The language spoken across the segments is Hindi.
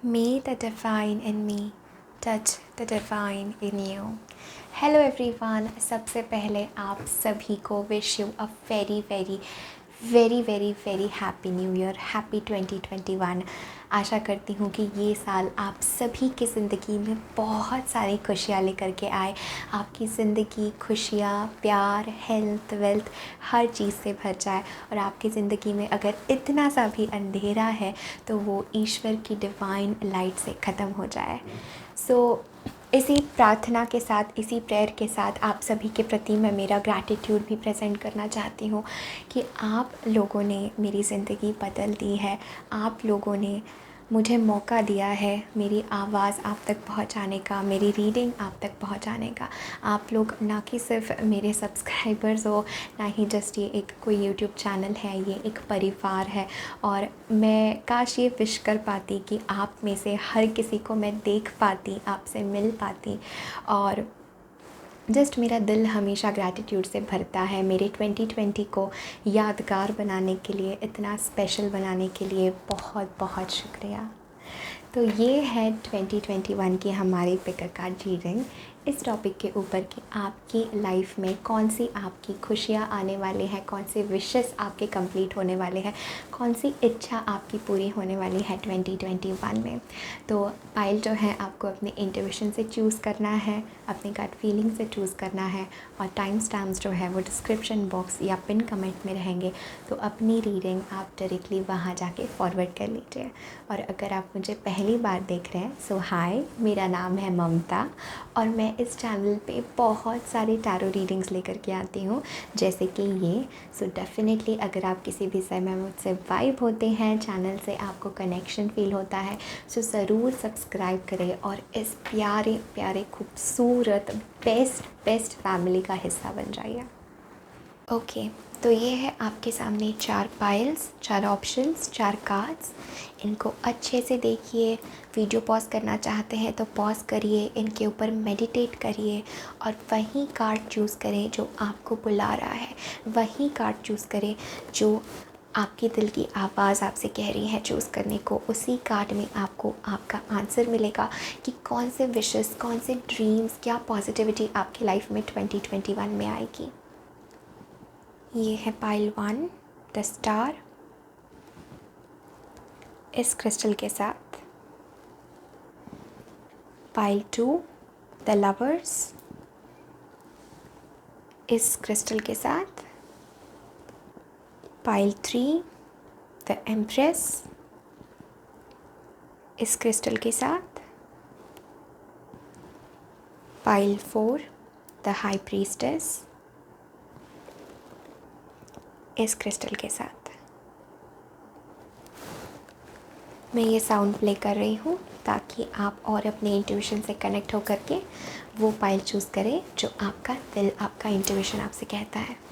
May the divine in me touch the divine in you. Hello everyone, सबसे पहले आप सभी को wish you a very very very very very happy new year, happy 2021। आशा करती हूँ कि ये साल आप सभी की ज़िंदगी में बहुत सारी खुशियाँ लेकर के आए। आपकी ज़िंदगी खुशियाँ, प्यार, हेल्थ, वेल्थ हर चीज़ से भर जाए और आपकी ज़िंदगी में अगर इतना सा भी अंधेरा है तो वो ईश्वर की डिवाइन लाइट से ख़त्म हो जाए। सो इसी प्रार्थना के साथ, इसी प्रेयर के साथ आप सभी के प्रति मैं मेरा ग्रैटिट्यूड भी प्रेजेंट करना चाहती हूँ कि आप लोगों ने मेरी ज़िंदगी बदल दी है। आप लोगों ने मुझे मौका दिया है मेरी आवाज़ आप तक पहुँचाने का, मेरी रीडिंग आप तक पहुँचाने का। आप लोग ना कि सिर्फ मेरे सब्सक्राइबर्स हो, ना ही जस्ट ये एक कोई यूट्यूब चैनल है, ये एक परिवार है। और मैं काश ये विश कर पाती कि आप में से हर किसी को मैं देख पाती, आपसे मिल पाती। और जस्ट मेरा दिल हमेशा ग्रैटिट्यूड से भरता है। मेरे 2020 को यादगार बनाने के लिए, इतना स्पेशल बनाने के लिए बहुत बहुत शुक्रिया। तो ये है 2021 की हमारी पिक अ कार्ड रीडिंग। इस टॉपिक के ऊपर कि आपकी लाइफ में कौन सी आपकी खुशियाँ आने वाली हैं, कौन से विशेस आपके कंप्लीट होने वाले हैं, कौन सी इच्छा आपकी पूरी होने वाली है 2021 में। तो पाइल जो है आपको अपने इंट्यूशन से चूज़ करना है, अपनी गट फीलिंग से चूज़ करना है। और टाइम स्टैम्प्स जो है वो डिस्क्रिप्शन बॉक्स या पिन कमेंट में रहेंगे, तो अपनी रीडिंग आप डायरेक्टली वहाँ जाके फॉरवर्ड कर लीजिए। और अगर आप मुझे पहली बार देख रहे हैं, सो हाय, मेरा नाम है ममता और मैं इस चैनल पे बहुत सारी टैरो रीडिंग्स लेकर के आती हूँ, जैसे कि ये। सो डेफिनेटली अगर आप किसी भी समय मुझसे वाइब होते हैं, चैनल से आपको कनेक्शन फील होता है, सो ज़रूर सब्सक्राइब करें और इस प्यारे प्यारे खूबसूरत बेस्ट फैमिली का हिस्सा बन जाइए। ओके, तो ये है आपके सामने 4 पाइल्स, 4 ऑप्शंस, 4 कार्ड्स। इनको अच्छे से देखिए। वीडियो पॉज करना चाहते हैं तो पॉज करिए, इनके ऊपर मेडिटेट करिए और वही कार्ड चूज़ करें जो आपको बुला रहा है। वही कार्ड चूज़ करें जो आपके दिल की आवाज़ आपसे कह रही है चूज़ करने को। उसी कार्ड में आपको आपका आंसर मिलेगा कि कौन से विशेस, कौन से ड्रीम्स, क्या पॉजिटिविटी आपकी लाइफ में 2021 में आएगी। ये है पाइल 1, द स्टार, इस क्रिस्टल के साथ। पाइल 2, द लवर्स, इस क्रिस्टल के साथ। पाइल 3, द एम्प्रेस, इस क्रिस्टल के साथ। पाइल 4, द हाई प्रीस्टेस, इस क्रिस्टल के साथ। मैं ये साउंड प्ले कर रही हूँ ताकि आप और अपने इंट्यूशन से कनेक्ट होकर के वो पाइल चूज़ करें जो आपका दिल, आपका इंट्यूशन आपसे कहता है।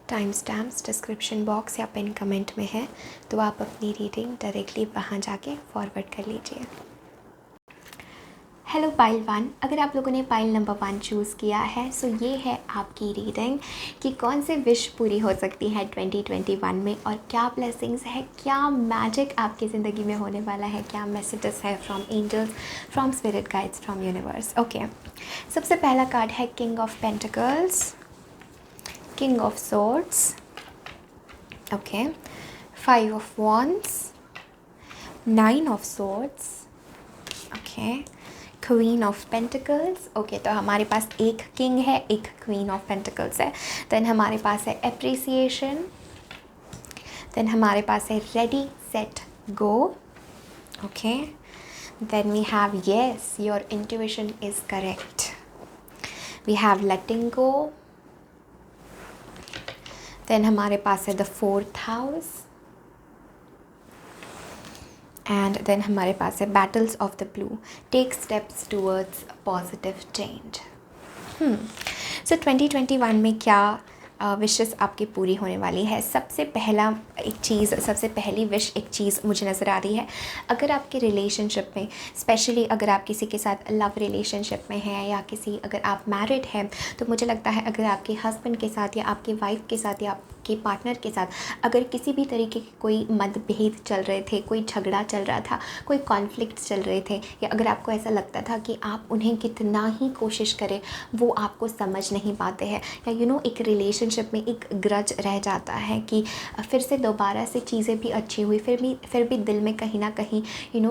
टाइम स्टैम्प्स डिस्क्रिप्शन बॉक्स या पिन कमेंट में है, तो आप अपनी रीडिंग डायरेक्टली वहाँ जाके फॉरवर्ड कर लीजिए। हेलो पाइल 1, अगर आप लोगों ने पाइल नंबर 1 चूज़ किया है, सो ये है आपकी रीडिंग कि कौन से विश पूरी हो सकती है 2021 में और क्या ब्लेसिंग्स है, क्या मैजिक आपकी ज़िंदगी में होने वाला है, क्या मैसेजेस है from angels, from spirit guides, from universe. Okay, सबसे पहला कार्ड है king of pentacles, King of Swords, okay, 5 of Wands, 9 of Swords, okay, Queen of Pentacles, okay, तो हमारे पास एक किंग है, एक Queen of Pentacles है। देन हमारे पास है Appreciation, देन हमारे पास है Ready, Set, Go, okay, then we have Yes, your intuition is correct, we have Letting Go, then हमारे पास है the 4th house, and then हमारे पास है battles of the blue, take steps towards positive change. So 2021 में क्या विशेस आपकी पूरी होने वाली है? सबसे पहली विश एक चीज़ मुझे नज़र आ रही है, अगर आपके रिलेशनशिप में, स्पेशली अगर आप किसी के साथ लव रिलेशनशिप में हैं या अगर आप मैरिड हैं, तो मुझे लगता है अगर आपके हस्बैंड के साथ या आपके वाइफ के साथ या आपके पार्टनर के साथ अगर किसी भी तरीके के कोई मतभेद चल रहे थे, कोई झगड़ा चल रहा था, कोई कॉन्फ्लिक्ट चल रहे थे, या अगर आपको ऐसा लगता था कि आप उन्हें कितना ही कोशिश करें वो आपको समझ नहीं पाते हैं, या एक रिलेशनशिप में एक ग्रज रह जाता है कि फिर से दोबारा से चीज़ें भी अच्छी हुई, फिर भी दिल में कहीं ना कहीं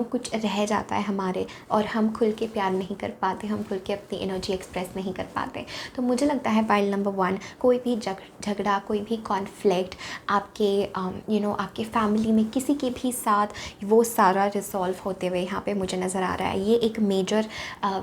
कुछ रह जाता है हमारे, और हम खुल के प्यार नहीं कर पाते, हम खुल के अपनी एनर्जी एक्सप्रेस नहीं कर पाते। तो मुझे लगता है पाइल नंबर 1, कोई भी झगड़ा, कोई भी कॉन्फ्लिक्ट आपके आपके फैमिली में किसी के भी साथ, वो सारा रिसॉल्व होते हुए यहाँ पे मुझे नज़र आ रहा है। ये एक मेजर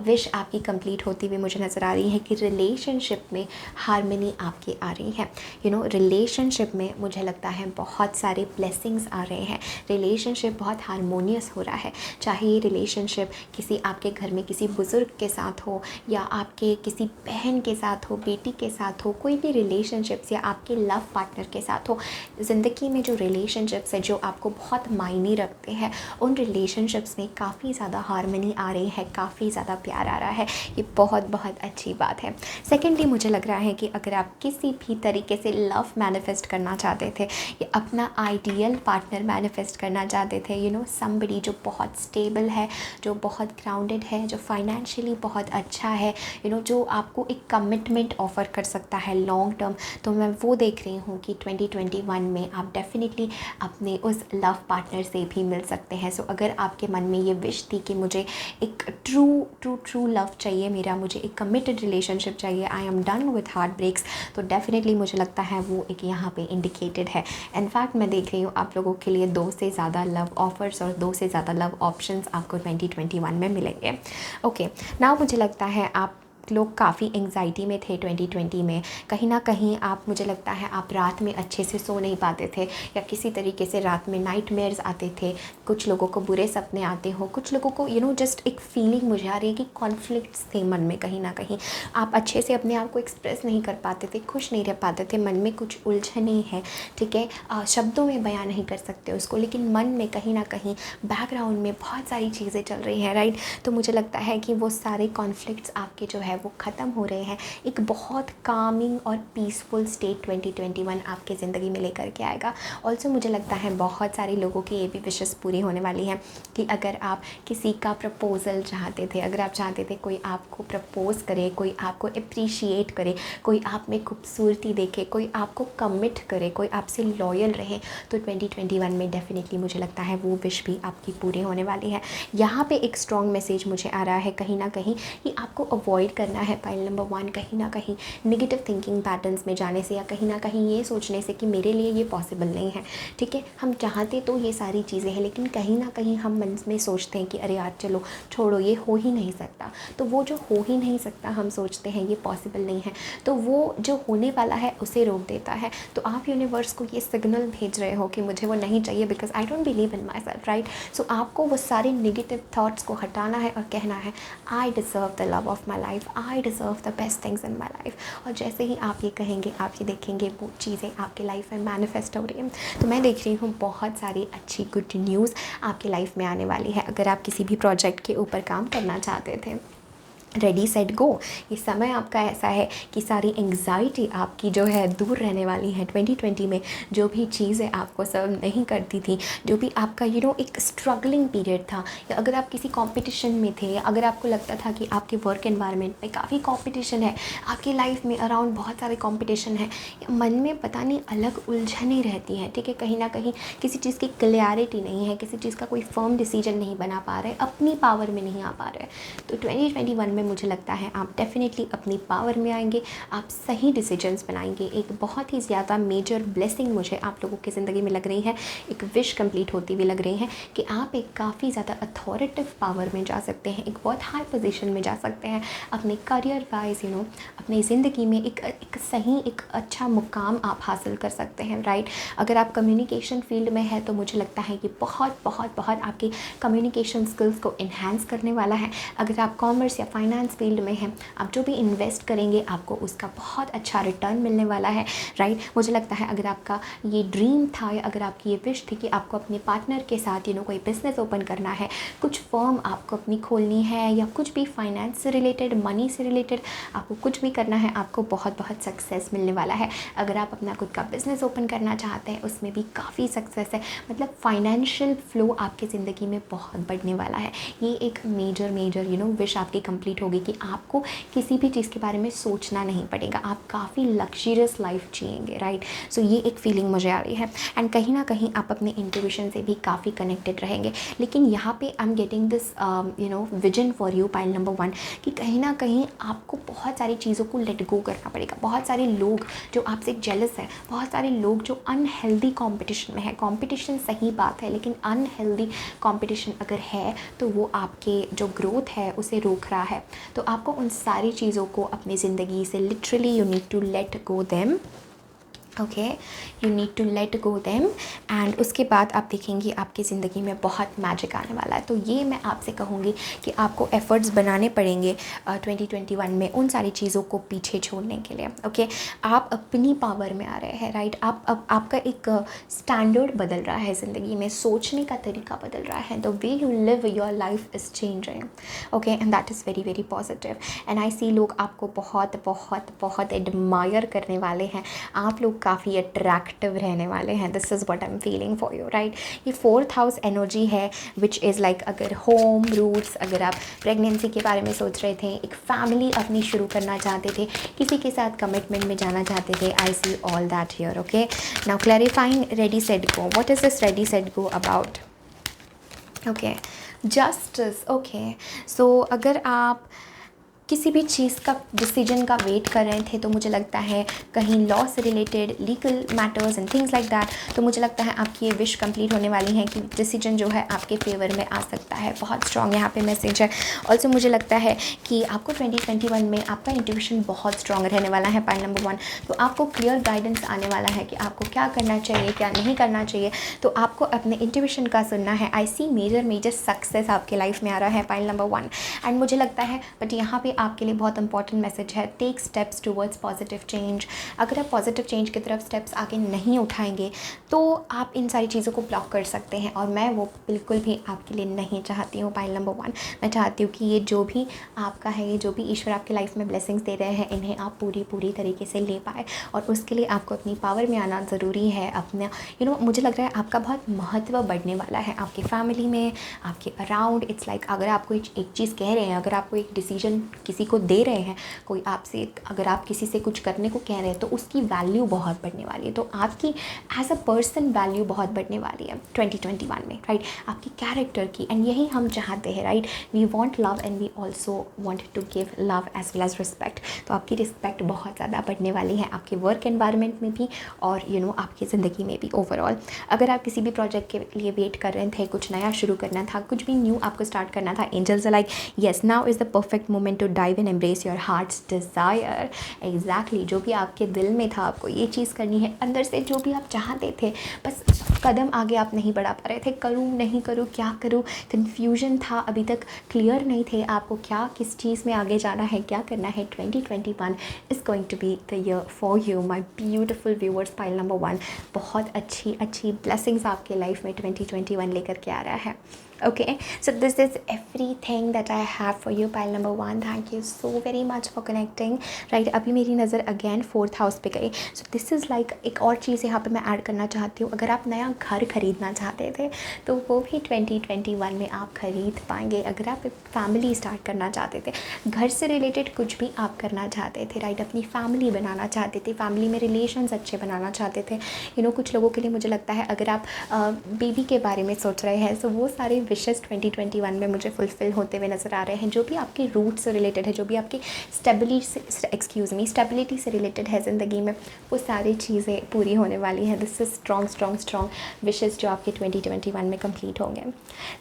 विश आपकी कंप्लीट होती हुई मुझे नज़र आ रही है कि रिलेशनशिप में हार्मनी आपकी आ रही है। रिलेशनशिप में मुझे लगता है बहुत सारे ब्लेसिंग्स आ रहे हैं, रिलेशनशिप बहुत हारमोनियस हो रहा है, चाहे ये रिलेशनशिप किसी आपके घर में किसी बुज़ुर्ग के साथ हो, या आपके किसी बहन के साथ हो, बेटी के साथ हो, कोई भी रिलेशनशिप्स, या आपके लव पार्टनर के साथ हो। ज़िंदगी में जो रिलेशनशिप्स है जो आपको बहुत मायने रखते हैं, उन रिलेशनशिप्स में काफ़ी ज़्यादा हार्मनी आ रही है, काफ़ी ज़्यादा प्यार आ रहा है। ये बहुत बहुत अच्छी बात है। सेकेंडली मुझे लग रहा है कि अगर आप किसी भी तरीके से लव मैनिफेस्ट करना चाहते थे या अपना आइडियल पार्टनर मैनिफेस्ट करना चाहते थे, समबडी जो बहुत स्टेबल है, जो बहुत ग्राउंडेड है, जो फाइनेंशियली बहुत अच्छा है, जो आपको एक कमिटमेंट ऑफ़र कर सकता है लॉन्ग टर्म, तो मैं वो देख रही हूँ कि 2021 में आप डेफिनेटली अपने उस लव पार्टनर से भी मिल सकते हैं। सो अगर आपके मन में ये विश थी कि मुझे एक ट्रू लव चाहिए, मुझे एक कमिटेड रिलेशनशिप चाहिए, I am done with heartbreaks, तो डेफिनेटली मुझे लगता है वो एक यहाँ पे इंडिकेटेड है। इनफैक्ट मैं देख रही हूँ आप लोगों के लिए 2 से ज़्यादा लव ऑफ़र्स और 2 से ज़्यादा लव ऑप्शंस आपको 2021 में मिलेंगे। ओके, नाउ मुझे लगता है आप लोग काफ़ी एंग्जाइटी में थे 2020 में, कहीं ना कहीं आप, मुझे लगता है आप रात में अच्छे से सो नहीं पाते थे, या किसी तरीके से रात में नाइटमेयर्स आते थे, कुछ लोगों को बुरे सपने आते हो, कुछ लोगों को जस्ट एक फीलिंग मुझे आ रही है कि कॉन्फ्लिक्ट्स थे मन में, कहीं ना कहीं आप अच्छे से अपने आप को एक्सप्रेस नहीं कर पाते थे, खुश नहीं रह पाते थे, मन में कुछ उलझने हैं, ठीक है, शब्दों में बयान नहीं कर सकते उसको, लेकिन मन में कहीं ना कहीं बैकग्राउंड में बहुत सारी चीज़ें चल रही हैं, राइट। तो मुझे लगता है कि वो सारे कॉन्फ्लिक्ट्स आपके जो है वो ख़त्म हो रहे हैं, एक बहुत कामिंग और पीसफुल स्टेट 2021 आपके ज़िंदगी में लेकर के आएगा। ऑल्सो मुझे लगता है बहुत सारे लोगों की ये भी विशेस पूरी होने वाली हैं कि अगर आप किसी का प्रपोज़ल चाहते थे, अगर आप चाहते थे कोई आपको प्रपोज़ करे, कोई आपको अप्रिशिएट करे, कोई आप में खूबसूरती देखे, कोई आपको कमिट करे, कोई आपसे लॉयल रहे, तो 2021 में डेफिनेटली मुझे लगता है वो विश भी आपकी पूरी होने वाली है। यहाँ पे एक स्ट्रॉन्ग मैसेज मुझे आ रहा है कहीं ना कहीं कि आपको अवॉइड करना है पाइल नंबर 1 कहीं ना कहीं नेगेटिव थिंकिंग पैटर्न्स में जाने से, या कहीं ना कहीं ये सोचने से कि मेरे लिए ये पॉसिबल नहीं है, ठीक है। हम चाहते तो ये सारी चीज़ें हैं, लेकिन कहीं ना कहीं हम मन में सोचते हैं कि अरे यार चलो छोड़ो, ये हो ही नहीं सकता। तो वो जो हो ही नहीं सकता हम सोचते हैं ये पॉसिबल नहीं है, तो वो जो होने वाला है उसे रोक देता है। तो आप यूनिवर्स को ये सिग्नल भेज रहे हो कि मुझे वो नहीं चाहिए, because I don't believe in my self, right. So आपको वो सारे नेगेटिव थाट्स को हटाना है और कहना है I deserve the love of my life, I deserve the best things in my life. और जैसे ही आप ये कहेंगे, आप ये देखेंगे वो चीज़ें आपके लाइफ में मैनिफेस्ट हो रही हैं। तो मैं देख रही हूँ बहुत सारी अच्छी गुड न्यूज़ आपके लाइफ में आने वाली है। अगर आप किसी भी प्रोजेक्ट के ऊपर काम करना चाहते थे, रेडी सेट गो, ये समय आपका ऐसा है कि सारी एंग्जाइटी आपकी जो है दूर रहने वाली है। 2020 में जो भी चीज़ें आपको सर्व नहीं करती थी, जो भी आपका एक स्ट्रगलिंग पीरियड था, या अगर आप किसी कंपटीशन में थे, या अगर आपको लगता था कि आपके वर्क एनवायरनमेंट में काफ़ी कंपटीशन है, आपकी लाइफ में अराउंड बहुत सारे कंपटीशन है, मन में पता नहीं अलग उलझने रहती हैं, ठीक है, कहीं ना कहीं किसी चीज़ की क्लैरिटी नहीं है, किसी चीज़ का कोई फर्म डिसीजन नहीं बना पा रहे, अपनी पावर में नहीं आ पा रहे, तो 2021 में में मुझे लगता है आप डेफिनेटली अपनी पावर में आएंगे, आप सही डिसीजंस बनाएंगे। एक बहुत ही ज़्यादा मेजर ब्लेसिंग मुझे आप लोगों की ज़िंदगी में लग रही है, एक विश कंप्लीट होती हुई लग रही है कि आप एक काफ़ी ज़्यादा अथॉरिटिव पावर में जा सकते हैं, एक बहुत हाई पोजीशन में जा सकते हैं अपने करियर वाइज, अपनी ज़िंदगी में एक सही एक अच्छा मुकाम आप हासिल कर सकते हैं, राइट। अगर आप कम्युनिकेशन फील्ड में है तो मुझे लगता है कि बहुत बहुत बहुत आपकी कम्युनिकेशन स्किल्स को इन्हांस करने वाला है। अगर आप कॉमर्स या फाइनेंस फील्ड में हैं, आप जो भी इन्वेस्ट करेंगे आपको उसका बहुत अच्छा रिटर्न मिलने वाला है, राइट। मुझे लगता है अगर आपका ये ड्रीम था या अगर आपकी ये विश थी कि आपको अपने पार्टनर के साथ कोई बिज़नेस ओपन करना है, कुछ फर्म आपको अपनी खोलनी है या कुछ भी फाइनेंस से रिलेटेड, मनी से रिलेटेड आपको कुछ भी करना है, आपको बहुत बहुत सक्सेस मिलने वाला है। अगर आप अपना खुद का बिज़नेस ओपन करना चाहते हैं उसमें भी काफ़ी सक्सेस है, मतलब फाइनेंशियल फ्लो आपकी ज़िंदगी में बहुत बढ़ने वाला है। ये एक मेजर विश आपकी कंप्लीट होगी कि आपको किसी भी चीज़ के बारे में सोचना नहीं पड़ेगा, आप काफ़ी लग्जरियस लाइफ जिएंगे, राइट। सो ये एक फीलिंग मुझे आ रही है एंड कहीं ना कहीं आप अपने इंट्यूशन से भी काफ़ी कनेक्टेड रहेंगे। लेकिन यहाँ पे I am getting this vision for you, pile number 1, कि कहीं ना कहीं आपको बहुत सारी चीज़ों को लेट गो करना पड़ेगा। बहुत सारे लोग जो आपसे जेलस है, बहुत सारे लोग जो अनहेल्दी कंपटीशन में है, कंपटीशन सही बात है लेकिन अनहेल्दी कंपटीशन अगर है तो वो आपके जो ग्रोथ है उसे रोक रहा है। तो आपको उन सारी चीज़ों को अपनी ज़िंदगी से literally you need to let go them, okay, you need to let go them and उसके बाद आप देखेंगे आपकी ज़िंदगी में बहुत मैजिक आने वाला है। तो ये मैं आपसे कहूँगी कि आपको एफ़र्ट्स बनाने पड़ेंगे 2021 में उन सारी चीज़ों को पीछे छोड़ने के लिए, ओके। आप अपनी पावर में आ रहे हैं, राइट। आप आपका एक स्टैंडर्ड बदल रहा है ज़िंदगी में, सोचने का तरीका बदल रहा है, the way you live your life is changing, okay, and that is very very positive. And I see लोग आपको बहुत बहुत बहुत एडमायर करने वाले हैं, आप लोग काफ़ी अट्रैक्टिव रहने वाले हैं। This is what I am feeling for you, right. ये 4th हाउस एनर्जी है विच इज़ लाइक अगर होम रूट्स, अगर आप प्रेगनेंसी के बारे में सोच रहे थे, एक फैमिली अपनी शुरू करना चाहते थे, किसी के साथ कमिटमेंट में जाना चाहते थे, I see all that here, okay. Now clarifying ready set go, what is this ready set go about, okay. Justice, okay. So अगर आप किसी भी चीज़ का डिसीजन का वेट कर रहे थे तो मुझे लगता है कहीं लॉ से related legal matters and things like that, तो मुझे लगता है आपकी ये विश कंप्लीट होने वाली है कि डिसीजन जो है आपके फेवर में आ सकता है। बहुत स्ट्रॉन्ग यहाँ पे मैसेज है। ऑल्सो मुझे लगता है कि आपको 2021 में आपका इंट्यूशन बहुत स्ट्रॉन्ग रहने वाला है, पाइल नंबर 1। तो आपको क्लियर गाइडेंस आने वाला है कि आपको क्या करना चाहिए, क्या नहीं करना चाहिए। तो आपको अपने इंट्यूशन का सुनना है। आई सी मेजर सक्सेस आपके लाइफ में आ रहा है, पाइल नंबर 1। एंड मुझे लगता है बट यहाँ पे आपके लिए बहुत इंपॉर्टेंट मैसेज है, take steps towards positive change. अगर आप पॉजिटिव चेंज की तरफ स्टेप्स आगे नहीं उठाएंगे तो आप इन सारी चीज़ों को ब्लॉक कर सकते हैं और मैं वो बिल्कुल भी आपके लिए नहीं चाहती हूँ, पाइल नंबर 1। मैं चाहती हूँ कि ये जो भी आपका है, ये जो भी ईश्वर आपके लाइफ में ब्लेसिंग्स दे रहे हैं, इन्हें आप पूरी तरीके से ले पाए और उसके लिए आपको अपनी पावर में आना ज़रूरी है। अपना मुझे लग रहा है आपका बहुत महत्व बढ़ने वाला है आपकी फैमिली में, आपके अराउंड। इट्स लाइक अगर आपको एक चीज़ कह रहे हैं, अगर आपको एक डिसीजन किसी को दे रहे हैं, कोई आपसे, अगर आप किसी से कुछ करने को कह रहे हैं तो उसकी वैल्यू बहुत बढ़ने वाली है। तो आपकी एज अ पर्सन वैल्यू बहुत बढ़ने वाली है 2021 में, राइट। आपकी कैरेक्टर की, एंड यही हम चाहते हैं, right. We want love and we also want to give love as well as respect. तो आपकी रिस्पेक्ट बहुत ज़्यादा बढ़ने वाली है आपके वर्क एनवायरनमेंट में भी और आपकी ज़िंदगी में भी ओवरऑल। अगर आप किसी भी प्रोजेक्ट के लिए वेट कर रहे थे, कुछ नया शुरू करना था, कुछ भी न्यू आपको स्टार्ट करना था, angels are like yes, now is the perfect moment to dive and embrace your heart's desire. Exactly जो भी आपके दिल में था, आपको ये चीज़ करनी है, अंदर से जो भी आप चाहते थे, बस कदम आगे आप नहीं बढ़ा पा रहे थे। करूँ नहीं करूँ, क्या करूँ, कन्फ्यूजन था, अभी तक क्लियर नहीं थे आपको क्या किस चीज़ में आगे जाना है, क्या करना है। 2021 is going to be the year for you my beautiful viewers, pile number 1। बहुत अच्छी ब्लेसिंग्स आपके लाइफ में 2021 लेकर के आ रहा है। Okay, so this is everything that I have for you, pile number 1. Thank you so very much for connecting, right। अभी मेरी नज़र अगेन 4th हाउस पे गई। सो दिस इज़ लाइक एक और चीज़ यहाँ पे मैं ऐड करना चाहती हूँ। अगर आप नया घर खरीदना चाहते थे तो वो भी 2021 में आप खरीद पाएंगे। अगर आप एक फैमिली स्टार्ट करना चाहते थे, घर से रिलेटेड कुछ भी आप करना चाहते थे, राइट, अपनी फैमिली बनाना चाहते थे, फैमिली में रिलेशंस अच्छे बनाना चाहते थे, कुछ लोगों के लिए मुझे लगता है अगर आप बेबी के बारे में सोच रहे हैं, सो वो सारे विशेस 2021 में मुझे फुलफ़िल होते हुए नज़र आ रहे हैं। जो भी आपके रूट से रिलेटेड है, जो भी आपकी स्टेबिलिटी से रिलेटेड है ज़िंदगी में, वो सारी चीज़ें पूरी होने वाली हैं। दिस इज़ स्ट्रॉन्ग विशेस जो आपके 2021 में कंप्लीट होंगे।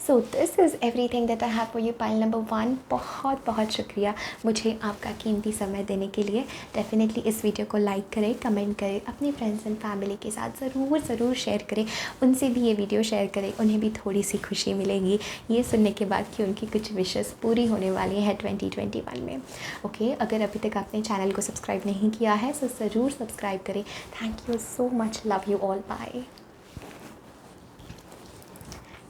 So this is everything that I have for you pile number 1। बहुत बहुत शुक्रिया मुझे आपका कीमती समय देने के लिए। डेफिनेटली इस वीडियो को लाइक करें, कमेंट करें, अपने फ्रेंड्स एंड फैमिली के साथ ज़रूर शेयर करें। उनसे भी ये वीडियो शेयर करें, उन्हें भी थोड़ी सी खुशी मिलेगी ये सुनने के बाद कि उनकी कुछ विशेस पूरी होने वाली है 2021 में। ओके, अगर अभी तक आपने चैनल को सब्सक्राइब नहीं किया है तो ज़रूर सब्सक्राइब करें। Thank you so much, love you all, bye.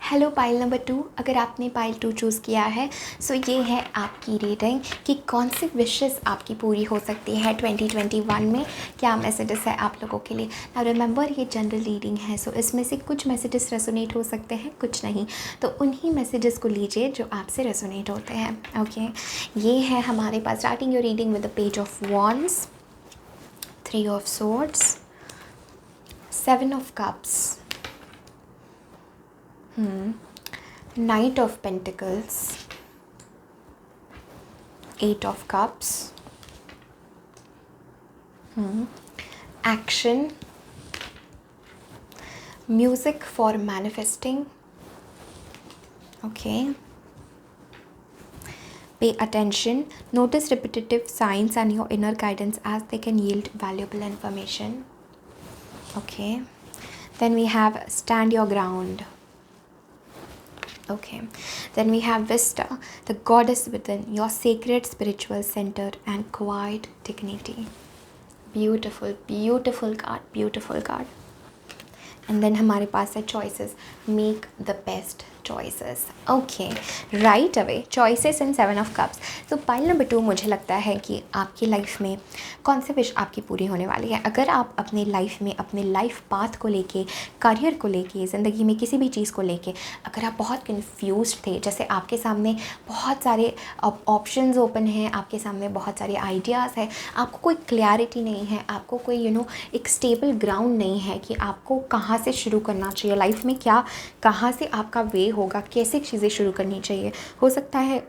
Hello pile number 2, अगर आपने पाइल 2 चूज़ किया है सो ये है आपकी रीडिंग कि कौन सी विशेस आपकी पूरी हो सकती है 2021 में, क्या मैसेजेस है आप लोगों के लिए। नाउ रिमेंबर ये जनरल रीडिंग है, सो इसमें से कुछ मैसेजेस रेजोनेट हो सकते हैं, कुछ नहीं, तो उन्हीं मैसेजेस को लीजिए जो आपसे रेजोनेट होते हैं। ओके, ये है हमारे पास starting your reading with the page of wands, 3 of swords, 7 of cups, Knight of Pentacles, 8 of Cups, Action, Music for Manifesting. Okay. Pay attention. Notice repetitive signs and your inner guidance as they can yield valuable information. Okay. Then we have Stand Your Ground. Okay, then we have Vista, the goddess within, your sacred spiritual center and quiet dignity. Beautiful card. And then हमारे पास है choices, make the best choices. Okay, right away choices and 7 of cups. तो पाइल नंबर 2 मुझे लगता है कि आपकी लाइफ में कौन सी विश आपकी पूरी होने वाली है। अगर आप अपने लाइफ में अपने लाइफ पाथ को लेके, करियर को लेके, ज़िंदगी में किसी भी चीज़ को लेके अगर आप बहुत कंफ्यूज्ड थे, जैसे आपके सामने बहुत सारे ऑप्शंस ओपन हैं, आपके सामने बहुत सारे आइडियाज़ हैं, आपको कोई क्लैरिटी नहीं है, आपको कोई एक स्टेबल ग्राउंड नहीं है कि आपको कहाँ से शुरू करना चाहिए लाइफ में, क्या कहाँ से आपका वे होगा, कैसे चीज़ें शुरू करनी चाहिए। हो सकता है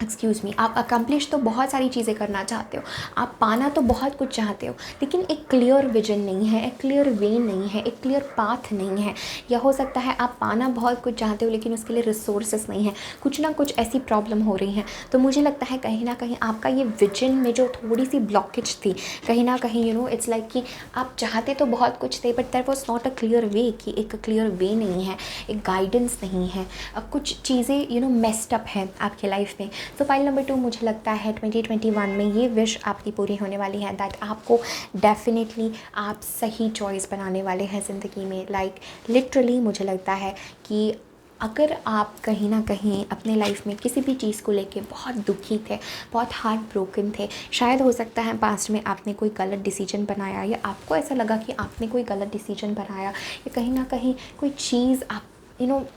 आप अकम्प्लिश तो बहुत सारी चीज़ें करना चाहते हो, आप पाना तो बहुत कुछ चाहते हो, लेकिन एक क्लियर विजन नहीं है, एक क्लियर वे नहीं है, एक क्लियर पाथ नहीं है। या हो सकता है आप पाना बहुत कुछ चाहते हो लेकिन उसके लिए रिसोर्सेस नहीं है, कुछ ना कुछ ऐसी प्रॉब्लम हो रही है। तो मुझे लगता है कहीं ना कहीं आपका ये विजन में जो थोड़ी सी ब्लॉकेज थी, कहीं ना कहीं इट्स लाइक कि आप चाहते तो बहुत कुछ थे but there was not a clear way, कि एक क्लियर वे नहीं है, एक गाइडेंस नहीं है, कुछ चीज़ें मेस्ड अप है आपके लाइफ में। तो पाइल नंबर 2 मुझे लगता है 2021 में ये विश आपकी पूरी होने वाली है, दैट आपको डेफिनेटली आप सही चॉइस बनाने वाले हैं ज़िंदगी में। लाइक लिटरली मुझे लगता है कि अगर आप कहीं ना कहीं अपने लाइफ में किसी भी चीज़ को लेके बहुत दुखी थे, बहुत हार्ट ब्रोकन थे, शायद हो सकता है पास्ट में आपने कोई गलत डिसीजन बनाया, या आपको ऐसा लगा कि आपने कोई गलत डिसीजन बनाया, या कहीं ना कहीं कोई चीज़ आप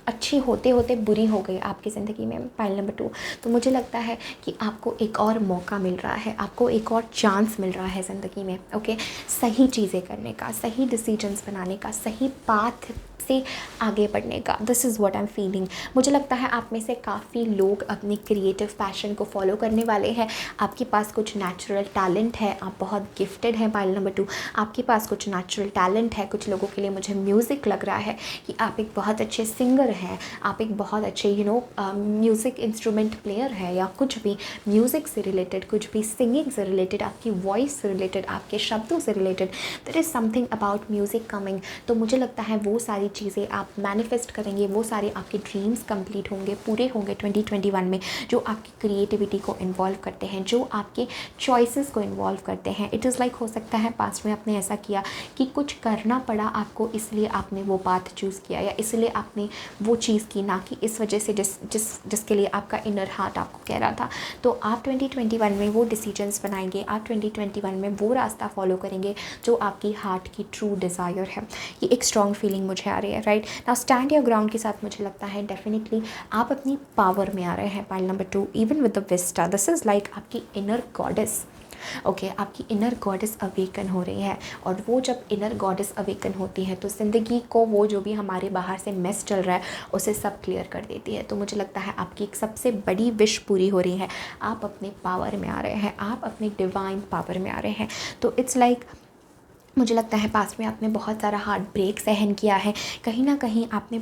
अच्छी होते होते बुरी हो गई आपकी ज़िंदगी में, पाइल नंबर 2। तो मुझे लगता है कि आपको एक और मौका मिल रहा है, आपको एक और चांस मिल रहा है ज़िंदगी में। ओके, सही चीज़ें करने का, सही डिसीजंस बनाने का, सही पाथ से आगे बढ़ने का। This is what I am feeling. मुझे लगता है आप में से काफ़ी लोग अपने क्रिएटिव पैशन को फॉलो करने वाले हैं। आपके पास कुछ नेचुरल टैलेंट है, आप बहुत गिफ्टेड हैं पाइल नंबर 2, आपके पास कुछ नेचुरल टैलेंट है। कुछ लोगों के लिए मुझे म्यूज़िक लग रहा है कि आप एक बहुत अच्छे सिंगर हैं, आप एक बहुत अच्छे म्यूज़िक इंस्ट्रूमेंट प्लेयर है, या कुछ भी म्यूज़िक से रिलेटेड, कुछ भी सिंगिंग से रिलेटेड, आपकी वॉइस से रिलेटेड, आपके शब्दों से related, there is something about music coming. तो मुझे लगता है वो सारी चीज़ें आप मैनिफेस्ट करेंगे, वो सारे आपके ड्रीम्स कंप्लीट होंगे, पूरे होंगे 2021 में, जो आपकी क्रिएटिविटी को इन्वॉल्व करते हैं, जो आपके चॉइसेस को इन्वॉल्व करते हैं। इट इज़ लाइक हो सकता है पास्ट में आपने ऐसा किया कि कुछ करना पड़ा आपको, इसलिए आपने वो पाथ चूज़ किया, या इसलिए आपने वो चीज़ की, ना कि इस वजह से जिसके लिए आपका इनर हार्ट आपको कह रहा था। तो आप 2021 में वो डिसीजंस बनाएंगे, आप 2021 में वो रास्ता फॉलो करेंगे जो आपकी हार्ट की ट्रू डिज़ायर है। ये एक स्ट्रॉन्ग फीलिंग मुझे आ रही है। Right now stand your ground के साथ मुझे लगता है डेफिनेटली आप अपनी पावर में आ रहे हैं pile number 2, even with the Vista. This is like आपकी इनर गॉडेस, ओके आपकी इनर गॉडेस अवेकन हो रही है, और वो जब इनर गॉडेस अवेकन होती है तो ज़िंदगी को वो जो भी हमारे बाहर से मेस चल रहा है उसे सब क्लियर कर देती है। तो मुझे लगता है आपकी एक सबसे बड़ी विश पूरी हो रही है, आप अपने पावर में आ रहे हैं, आप अपने डिवाइन पावर में आ रहे हैं। तो इट्स लाइक मुझे लगता है पास्ट में आपने बहुत सारा हार्ट ब्रेक सहन किया है, कहीं ना कहीं आपने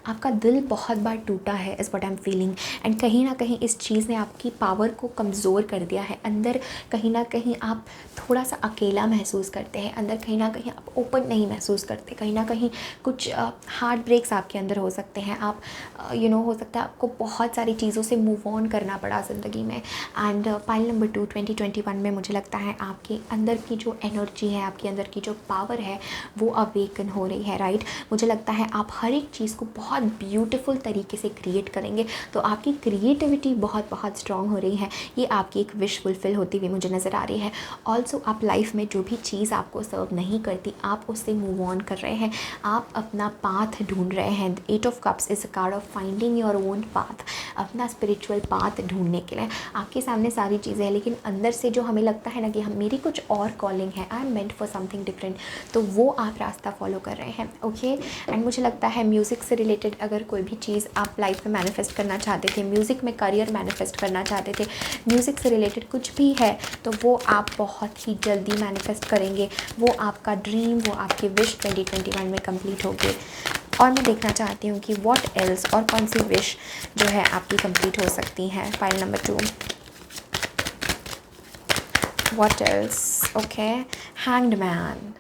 आपका दिल बहुत बार टूटा है, is what I am feeling. And कहीं ना कहीं इस चीज़ ने आपकी पावर को कमज़ोर कर दिया है। अंदर कहीं ना कहीं आप थोड़ा सा अकेला महसूस करते हैं, अंदर कहीं ना कहीं आप ओपन नहीं महसूस करते, कहीं ना कहीं कुछ हार्ट ब्रेक्स आपके अंदर हो सकते हैं। आप हो सकता है आपको बहुत सारी चीज़ों से मूव ऑन करना पड़ा ज़िंदगी में। एंड पाइल नंबर 2 2021 में मुझे लगता है आपके अंदर की जो एनर्जी है, आपके अंदर की जो पावर है वो अवेकन हो रही है, राइट। मुझे लगता है आप हर एक चीज़ को बहुत ब्यूटीफुल तरीके से क्रिएट करेंगे, तो आपकी क्रिएटिविटी बहुत बहुत स्ट्रॉन्ग हो रही है। ये आपकी एक विश फुलफिल होती हुई मुझे नज़र आ रही है। ऑल्सो आप लाइफ में जो भी चीज़ आपको सर्व नहीं करती आप उससे मूव ऑन कर रहे हैं, आप अपना पाथ ढूंढ रहे हैं। 8 of cups is a card of finding your own path, अपना स्पिरिचुअल पाथ ढूंढने के लिए आपके सामने सारी चीज़ें हैं, लेकिन अंदर से जो हमें लगता है ना कि हम मेरी कुछ और कॉलिंग है, I am meant for something different, तो वो आप रास्ता फॉलो कर रहे हैं। ओके एंड मुझे लगता है म्यूज़िक से रिलेटेड अगर कोई भी चीज़ आप लाइफ में मैनिफेस्ट करना चाहते थे, म्यूज़िक में करियर मैनिफेस्ट करना चाहते थे, म्यूज़िक से रिलेटेड कुछ भी है, तो वो आप बहुत ही जल्दी मैनिफेस्ट करेंगे। वो आपका ड्रीम, वो आपकी विश 2021 में कंप्लीट होगी। और मैं देखना चाहती हूँ कि व्हाट एल्स, और कौन सी विश जो है आपकी कंप्लीट हो सकती है। File number 2 what else. Okay hanged man,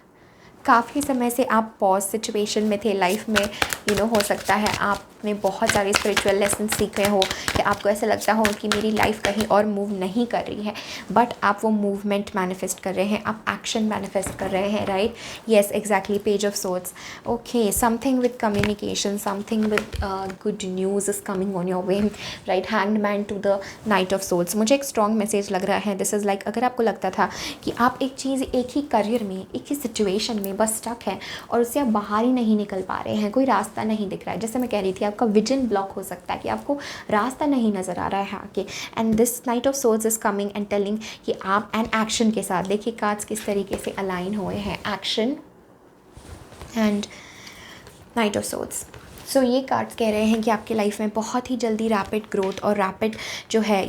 काफ़ी समय से आप पॉज सिचुएशन में थे लाइफ में। हो सकता है आपने बहुत सारे स्पिरिचुअल लेसन सीखे हो कि आपको ऐसा लगता हो कि मेरी लाइफ कहीं और मूव नहीं कर रही है, बट आप वो मूवमेंट मैनिफेस्ट कर रहे हैं, आप एक्शन मैनिफेस्ट कर रहे हैं, right. Yes exactly, page of swords. Okay something with communication, something with good news is coming on your way, right. Hanged man to the knight of swords, मुझे एक स्ट्रॉन्ग मैसेज लग रहा है। दिस इज़ लाइक अगर आपको लगता था कि आप एक चीज़ एक ही करियर में, एक ही सिचुएशन में बस स्टक है और उससे आप बाहर ही नहीं निकल पा रहे हैं, कोई रास्ता नहीं दिख रहा है, जैसे मैं कह रही थी आपका विजन ब्लॉक हो सकता है कि आपको रास्ता नहीं नज़र आ रहा है आगे। And this night of swords is coming and telling कि आप एन एक्शन के साथ, देखिए कार्ड्स किस तरीके से अलाइन हुए हैं, action and knight of swords. So ये कार्ड्स कह रहे हैं कि आपकी लाइफ में बहुत ही जल्दी रैपिड ग्रोथ और रैपिड जो है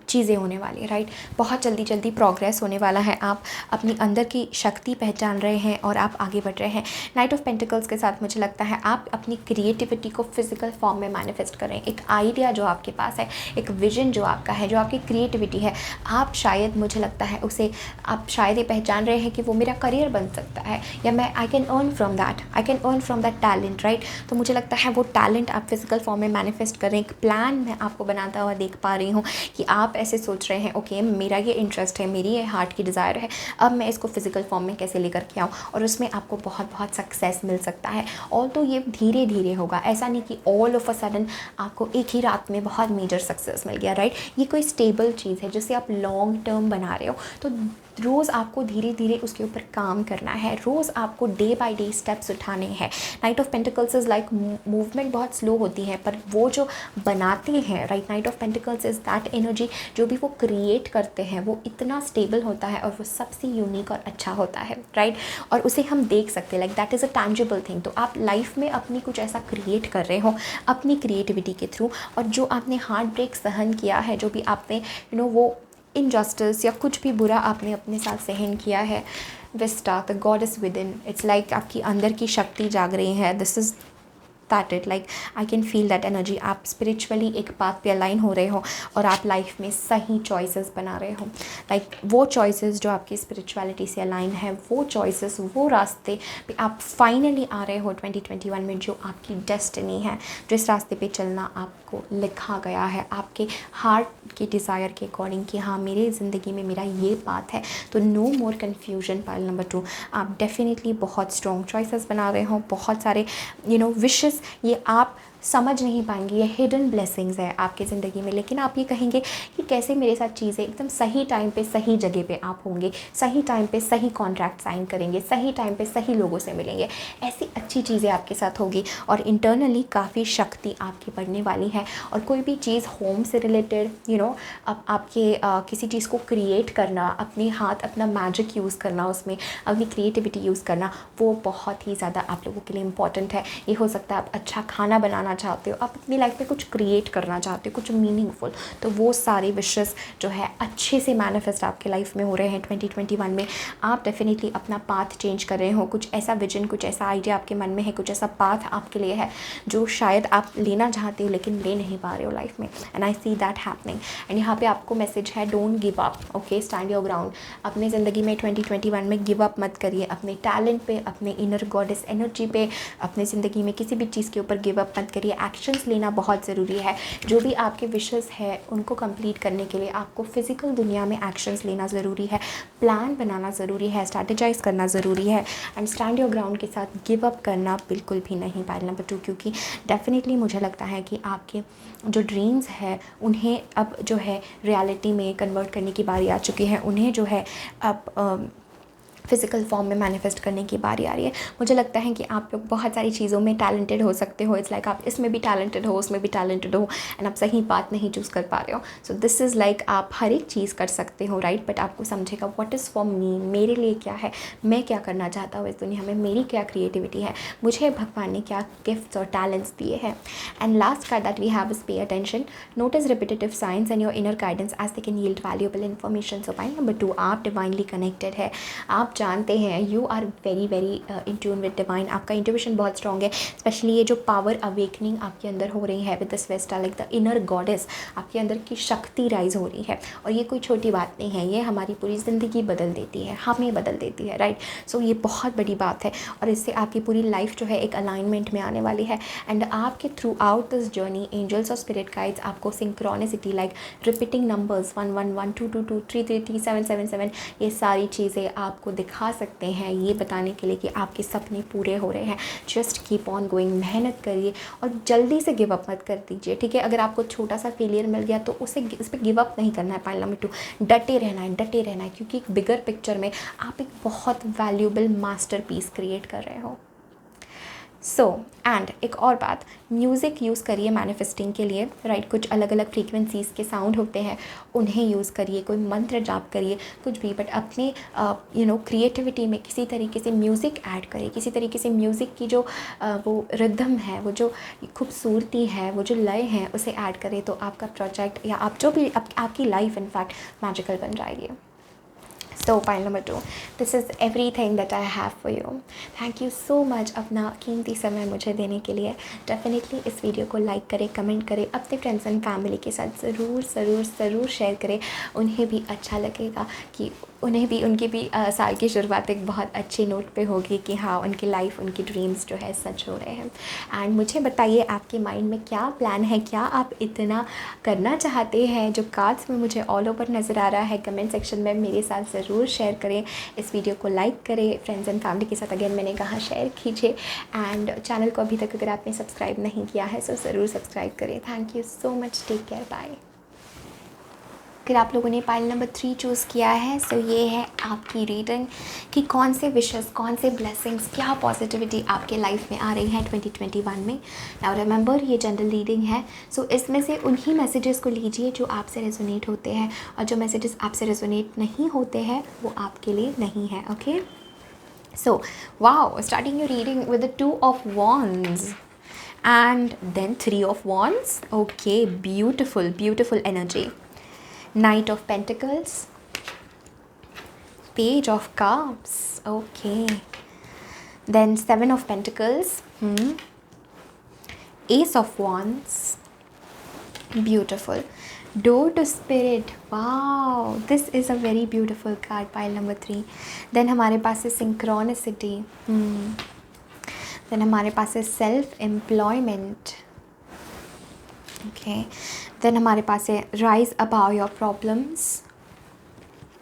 चीज़ें होने वाली है, राइट। बहुत जल्दी जल्दी प्रोग्रेस होने वाला है, आप अपनी अंदर की शक्ति पहचान रहे हैं और आप आगे बढ़ रहे हैं। नाइट ऑफ पेंटिकल्स के साथ मुझे लगता है आप अपनी क्रिएटिविटी को फिजिकल फॉर्म में मैनिफेस्ट करें। एक आइडिया जो आपके पास है, एक विजन जो आपका है, जो आपकी क्रिएटिविटी है, आप शायद मुझे लगता है उसे आप शायद ये पहचान रहे हैं कि वो मेरा करियर बन सकता है, या मैं I can earn from that talent, right. तो मुझे लगता है वो टैलेंट आप फिजिकल फॉर्म में मैनिफेस्ट करें। एक प्लान मैं आपको बनाता हुआ देख पा रही हूँ कि आप ऐसे सोच रहे हैं ओके मेरा ये इंटरेस्ट है, मेरी ये हार्ट की डिज़ायर है, अब मैं इसको फिजिकल फॉर्म में कैसे लेकर के आऊँ, और उसमें आपको बहुत बहुत सक्सेस मिल सकता है। और तो ये धीरे धीरे होगा, ऐसा नहीं कि ऑल ऑफ अ सडन आपको एक ही रात में बहुत मेजर सक्सेस मिल गया, राइट। ये कोई स्टेबल चीज़ है जिसे आप लॉन्ग टर्म बना रहे हो, तो रोज़ आपको धीरे धीरे उसके ऊपर काम करना है, रोज़ आपको डे बाय डे स्टेप्स उठाने हैं। Night of pentacles is like movement बहुत स्लो होती है, पर वो जो बनाते हैं, right, night of pentacles is that energy, जो भी वो क्रिएट करते हैं वो इतना स्टेबल होता है और वो सबसे यूनिक और अच्छा होता है, राइट। और उसे हम देख सकते हैं, like that is a tangible thing. तो आप लाइफ में अपनी कुछ ऐसा क्रिएट कर रहे हो अपनी क्रिएटिविटी के थ्रू, और जो आपने हार्ट ब्रेक सहन किया है, जो भी आपने वो इनजस्टिस या कुछ भी बुरा आपने अपने साथ सहन किया है, Vista the God is with in, it's like आपकी अंदर की शक्ति जाग रही है। This is that it, like I can feel that energy. आप स्पिरिचुअली एक पाथ पे अलाइन हो रहे हो और आप लाइफ में सही चॉइसेस बना रहे हो, लाइक वो चॉइसेस जो आपकी स्पिरिचुअलिटी से अलाइन है, वो चॉइसेस, वो रास्ते पे आप फाइनली आ रहे हो 2021 में, जो आपकी डेस्टिनी है, जिस रास्ते पे चलना आपको लिखा गया है आपके हार्ट के डिज़ायर के अकॉर्डिंग कि हाँ मेरी ज़िंदगी में मेरा ये पाथ है। तो no more confusion. Pile number 2, आप डेफिनेटली बहुत स्ट्रॉन्ग चॉइसेस बना रहे हो, बहुत सारे विशेस ये आप समझ नहीं पाएंगे, ये हिडन ब्लेसिंग्स है आपकी ज़िंदगी में। लेकिन आप ये कहेंगे कि कैसे मेरे साथ चीज़ें एकदम सही टाइम पे सही जगह पे आप होंगे, सही टाइम पे सही कॉन्ट्रैक्ट साइन करेंगे, सही टाइम पे सही लोगों से मिलेंगे, ऐसी अच्छी चीज़ें आपके साथ होगी और इंटरनली काफ़ी शक्ति आपकी बढ़ने वाली है। और कोई भी चीज़ होम से रिलेटेड अब आपके किसी चीज़ को क्रिएट करना, अपने हाथ अपना मैजिक यूज़ करना, उसमें अपनी क्रिएटिविटी यूज़ करना, वो बहुत ही ज़्यादा आप लोगों के लिए इंपॉर्टेंट है। ये हो सकता है आप अच्छा खाना बनाना चाहते हो, आप अपनी लाइफ में कुछ क्रिएट करना चाहते हो, कुछ मीनिंगफुल, तो वो सारे विशेस जो है अच्छे से मैनिफेस्ट आपके लाइफ में हो रहे हैं 2021 में। आप डेफिनेटली अपना पाथ चेंज कर रहे हो, कुछ ऐसा विजन, कुछ ऐसा आइडिया आपके मन में है, कुछ ऐसा पाथ आपके लिए है जो शायद आप लेना चाहते हो लेकिन ले नहीं पा रहे हो लाइफ में। And I see that happening. And यहाँ पे आपको मैसेज है, don't give up, okay, stand your ground. अपने ज़िंदगी में 2021 में गिव अप मत करिए, अपने टैलेंट पे, अपने इनर गॉडेस एनर्जी पे, अपने ज़िंदगी में किसी भी चीज़ के ऊपर गिव अप मत करिए। एक्शंस लेना बहुत ज़रूरी है। जो भी आपके विशेस है उनको कंप्लीट करने के लिए आपको फिजिकल दुनिया में एक्शंस लेना ज़रूरी है, प्लान बनाना ज़रूरी है, स्ट्रैटेजाइज करना ज़रूरी है। एंड स्टैंड योर ग्राउंड के साथ गिव अप करना बिल्कुल भी नहीं। पाइल नंबर 2, क्योंकि डेफिनेटली मुझे लगता है कि आपके जो ड्रीम्स है उन्हें अब जो है रियलिटी में कन्वर्ट करने की बारी आ चुकी है। उन्हें जो है अब फिज़िकल फॉर्म में मैनिफेस्ट करने की बारी आ रही है। मुझे लगता है कि आप लोग बहुत सारी चीज़ों में टैलेंटेड हो सकते हो। इट्स लाइक आप इसमें भी टैलेंटेड हो, उसमें भी टैलेंटेड हो, एंड आप सही बात नहीं चूज़ कर पा रहे हो। सो दिस इज़ लाइक आप हर एक चीज़ कर सकते हो, राइट, बट आपको समझेगा व्हाट इज़ फॉर मी, मेरे लिए क्या है, मैं क्या करना चाहता हूँ इस दुनिया में, मेरी क्या क्रिएटिविटी है, मुझे भगवान ने क्या गिफ्ट्स और टैलेंट्स दिए हैं। And last card that we have is pay attention, notice repetitive signs and your inner guidance as they can yield valuable information. So point number 2, आप डिवाइनली कनेक्टेड है, आप जानते हैं, you are very very in tune with divine. आपका इंट्यूशन बहुत स्ट्रॉन्ग है, स्पेशली ये जो पावर अवेकनिंग आपके अंदर हो रही है with this Vesta, like the inner goddess, आपके अंदर की शक्ति राइज हो रही है। और ये कोई छोटी बात नहीं है, ये हमारी पूरी ज़िंदगी बदल देती है, हमें बदल देती है, राइट। सो ये बहुत बड़ी बात है और इससे आपकी पूरी लाइफ जो है एक अलाइनमेंट में आने वाली है। एंड आपके throughout this journey angels और स्पिरिट गाइड्स आपको सिंक्रोनिसिटी, लाइक रिपीटिंग नंबर्स 1 1 1 2 2 2 3 3 3 7 7 7, ये सारी चीज़ें आपको दिखा सकते हैं, ये बताने के लिए कि आपके सपने पूरे हो रहे हैं। जस्ट कीप ऑन गोइंग, मेहनत करिए और जल्दी से गिव अप मत कर दीजिए, ठीक है। अगर आपको छोटा सा फेलियर मिल गया तो उस पर गिव अप नहीं करना है। पॉइंट नंबर 2, डटे रहना है, डटे रहना है, क्योंकि एक बिगर पिक्चर में आप एक बहुत वैल्यूएबल मास्टरपीस क्रिएट कर रहे हो। सो एंड एक और बात, म्यूज़िक यूज़ करिए मैनिफेस्टिंग के लिए, राइट। कुछ अलग अलग फ्रीक्वेंसीज़ के साउंड होते हैं, उन्हें यूज़ करिए, कोई मंत्र जाप करिए, कुछ भी, बट अपने क्रिएटिविटी में किसी तरीके से म्यूज़िक ऐड करिए, किसी तरीके से म्यूज़िक की जो वो रिदम है, वो जो खूबसूरती है, वो जो लय है, उसे ऐड करें तो आपका प्रोजेक्ट या आप जो भी आपकी लाइफ इनफैक्ट मैजिकल बन जाएगी। So point number 2, this is everything that I have for you. Thank you so much अपना कीमती समय मुझे देने के लिए। डेफिनेटली इस वीडियो को लाइक करें, कमेंट करें, अपने फ्रेंड्स एंड फैमिली के साथ ज़रूर ज़रूर ज़रूर शेयर करें। उन्हें भी अच्छा लगेगा कि उन्हें भी उनकी भी साल की शुरुआत एक बहुत अच्छी नोट पे होगी कि हाँ, उनकी लाइफ, उनकी ड्रीम्स जो है सच हो रहे हैं। एंड मुझे बताइए आपके माइंड में क्या प्लान है, क्या आप इतना करना चाहते हैं जो कार्ड्स में मुझे ऑल ओवर नज़र आ रहा है। कमेंट सेक्शन में मेरे साथ ज़रूर शेयर करें, इस वीडियो को लाइक करें, फ्रेंड्स एंड फैमिली के साथ अगेन मैंने कहा शेयर कीजिए। एंड चैनल को अभी तक अगर आपने सब्सक्राइब नहीं किया है तो ज़रूर सब्सक्राइब करें। Thank you so much, take care, bye. अगर आप लोगों ने पाइल नंबर 3 चूज़ किया है, सो ये है आपकी रीडिंग कि कौन से विशेस, कौन से ब्लेसिंग्स, क्या पॉजिटिविटी आपके लाइफ में आ रही है 2021 में। नाउ रिमेंबर, ये जनरल रीडिंग है, सो इसमें से उन्हीं मैसेजेस को लीजिए जो आपसे रेजोनेट होते हैं, और जो मैसेजेस आपसे रेजोनेट नहीं होते हैं वो आपके लिए नहीं है, okay. So wow, starting your reading with the 2 of Wands and then 3 of Wands. Okay, beautiful, beautiful energy. Knight of Pentacles, Page of Cups, okay, then 7 of Pentacles, Ace of Wands, beautiful, Door to Spirit, wow, this is a very beautiful card, pile number 3. then हमारे पास है Synchronicity, then हमारे पास है Self Employment, okay, then हमारे पास है Rise above your problems,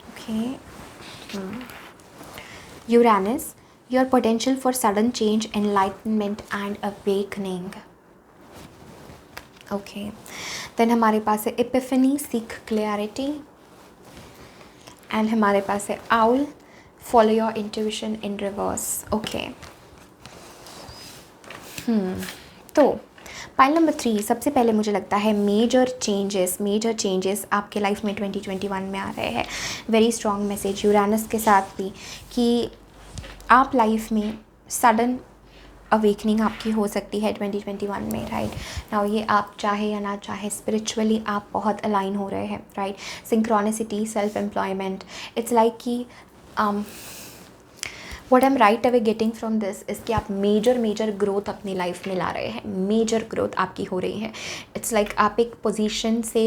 okay, Uranus, your potential for sudden change, enlightenment and awakening, okay, then हमारे पास है एपिफनी, सीक क्लैरिटी, एंड हमारे पास है owl, follow your intuition in reverse. Okay, तो पाइल नंबर 3, सबसे पहले मुझे लगता है मेजर चेंजेस आपके लाइफ में 2021 में आ रहे हैं। वेरी स्ट्रॉन्ग मैसेज यूरानस के साथ भी कि आप लाइफ में सडन अवेकनिंग आपकी हो सकती है 2021 में, राइट नाउ। ये आप चाहे या ना चाहे स्पिरिचुअली आप बहुत अलाइन हो रहे हैं, right. Synchronicity, self employment, it's like कि what I am right away getting from this is कि आप मेजर ग्रोथ अपनी लाइफ में ला रहे हैं, मेजर ग्रोथ आपकी हो रही है। इट्स लाइक आप एक पोजीशन से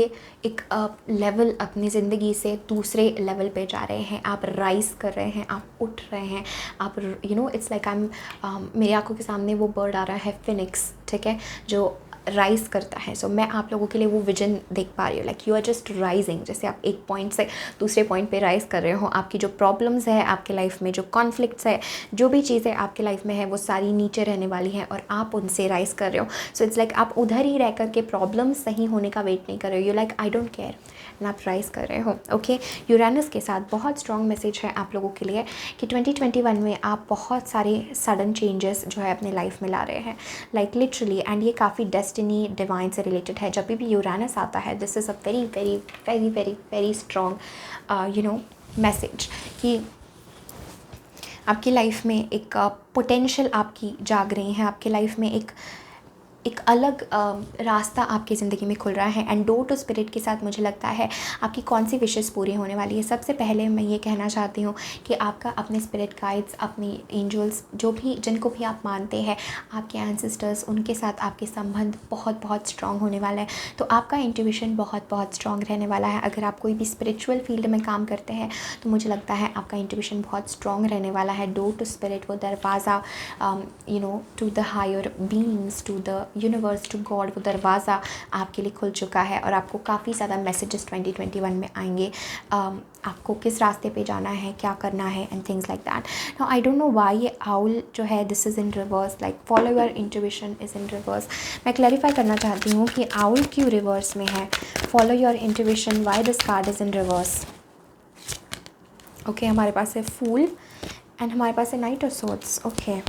एक लेवल अपनी ज़िंदगी से दूसरे लेवल पे जा रहे हैं, आप राइज कर रहे हैं, आप उठ रहे हैं, आप इट्स लाइक आई एम मेरी आंखों के सामने वो बर्ड आ रहा है, फिनिक्स, ठीक है, जो राइज करता है। सो मैं आप लोगों के लिए वो विजन देख पा रही हूँ, like you are just rising, जैसे आप एक पॉइंट से दूसरे पॉइंट पे राइज कर रहे हो। आपकी जो प्रॉब्लम्स है आपके लाइफ में, जो कॉन्फ्लिक्ट्स है, जो भी चीज़ें आपके लाइफ में है, वो सारी नीचे रहने वाली हैं और आप उनसे राइज कर रहे हो। सो इट्स लाइक आप उधर ही रह कर के प्रॉब्लम्स सही होने का वेट नहीं कर रहे हो, you like I don't care, and आप राइज कर रहे हो। ओके, यूरानस के साथ बहुत स्ट्रॉन्ग मैसेज है आप लोगों के लिए कि 2021 में आप बहुत सारे सडन चेंजेस जो है अपने लाइफ में ला रहे हैं, लाइक लिटरली। एंड ये काफ़ी डेस्टिनी, डिवाइन से रिलेटेड है। जब भी यूरानस आता है, this is a very very very very very strong message कि आपकी लाइफ में एक पोटेंशियल आपकी जाग रही है, आपकी लाइफ में एक अलग रास्ता आपकी ज़िंदगी में खुल रहा है। एंड डोर टू स्पिरिट के साथ मुझे लगता है आपकी कौन सी विशेस पूरी होने वाली है। सबसे पहले मैं ये कहना चाहती हूँ कि आपका अपने स्पिरिट गाइड्स, अपनी एंजल्स, जो भी जिनको भी आप मानते हैं, आपके एंसेस्टर्स, उनके साथ आपके संबंध बहुत बहुत स्ट्रॉन्ग होने वाला है। तो आपका इंट्यूशन बहुत बहुत स्ट्रॉन्ग रहने वाला है। अगर आप कोई भी स्पिरिचुअल फील्ड में काम करते हैं तो मुझे लगता है आपका इंट्यूशन बहुत स्ट्रॉन्ग रहने वाला है। डोर टू स्पिरिट, वो दरवाज़ा to the higher beings, to the universe, to God, वो दरवाज़ा आपके लिए खुल चुका है और आपको काफ़ी ज़्यादा मैसेजेस 2021 में आएंगे। आपको किस रास्ते पे जाना है, क्या करना है, and things like that. Now I don't know why ये आउल जो है this is in reverse, like follow your intuition is in reverse. मैं क्लैरिफाई करना चाहती हूँ कि आउल क्यों रिवर्स में है, follow your intuition, why this card is in reverse. Okay, हमारे पास है फूल एंड हमारे पास है night of swords. Okay,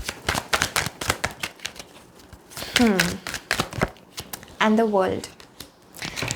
and the world.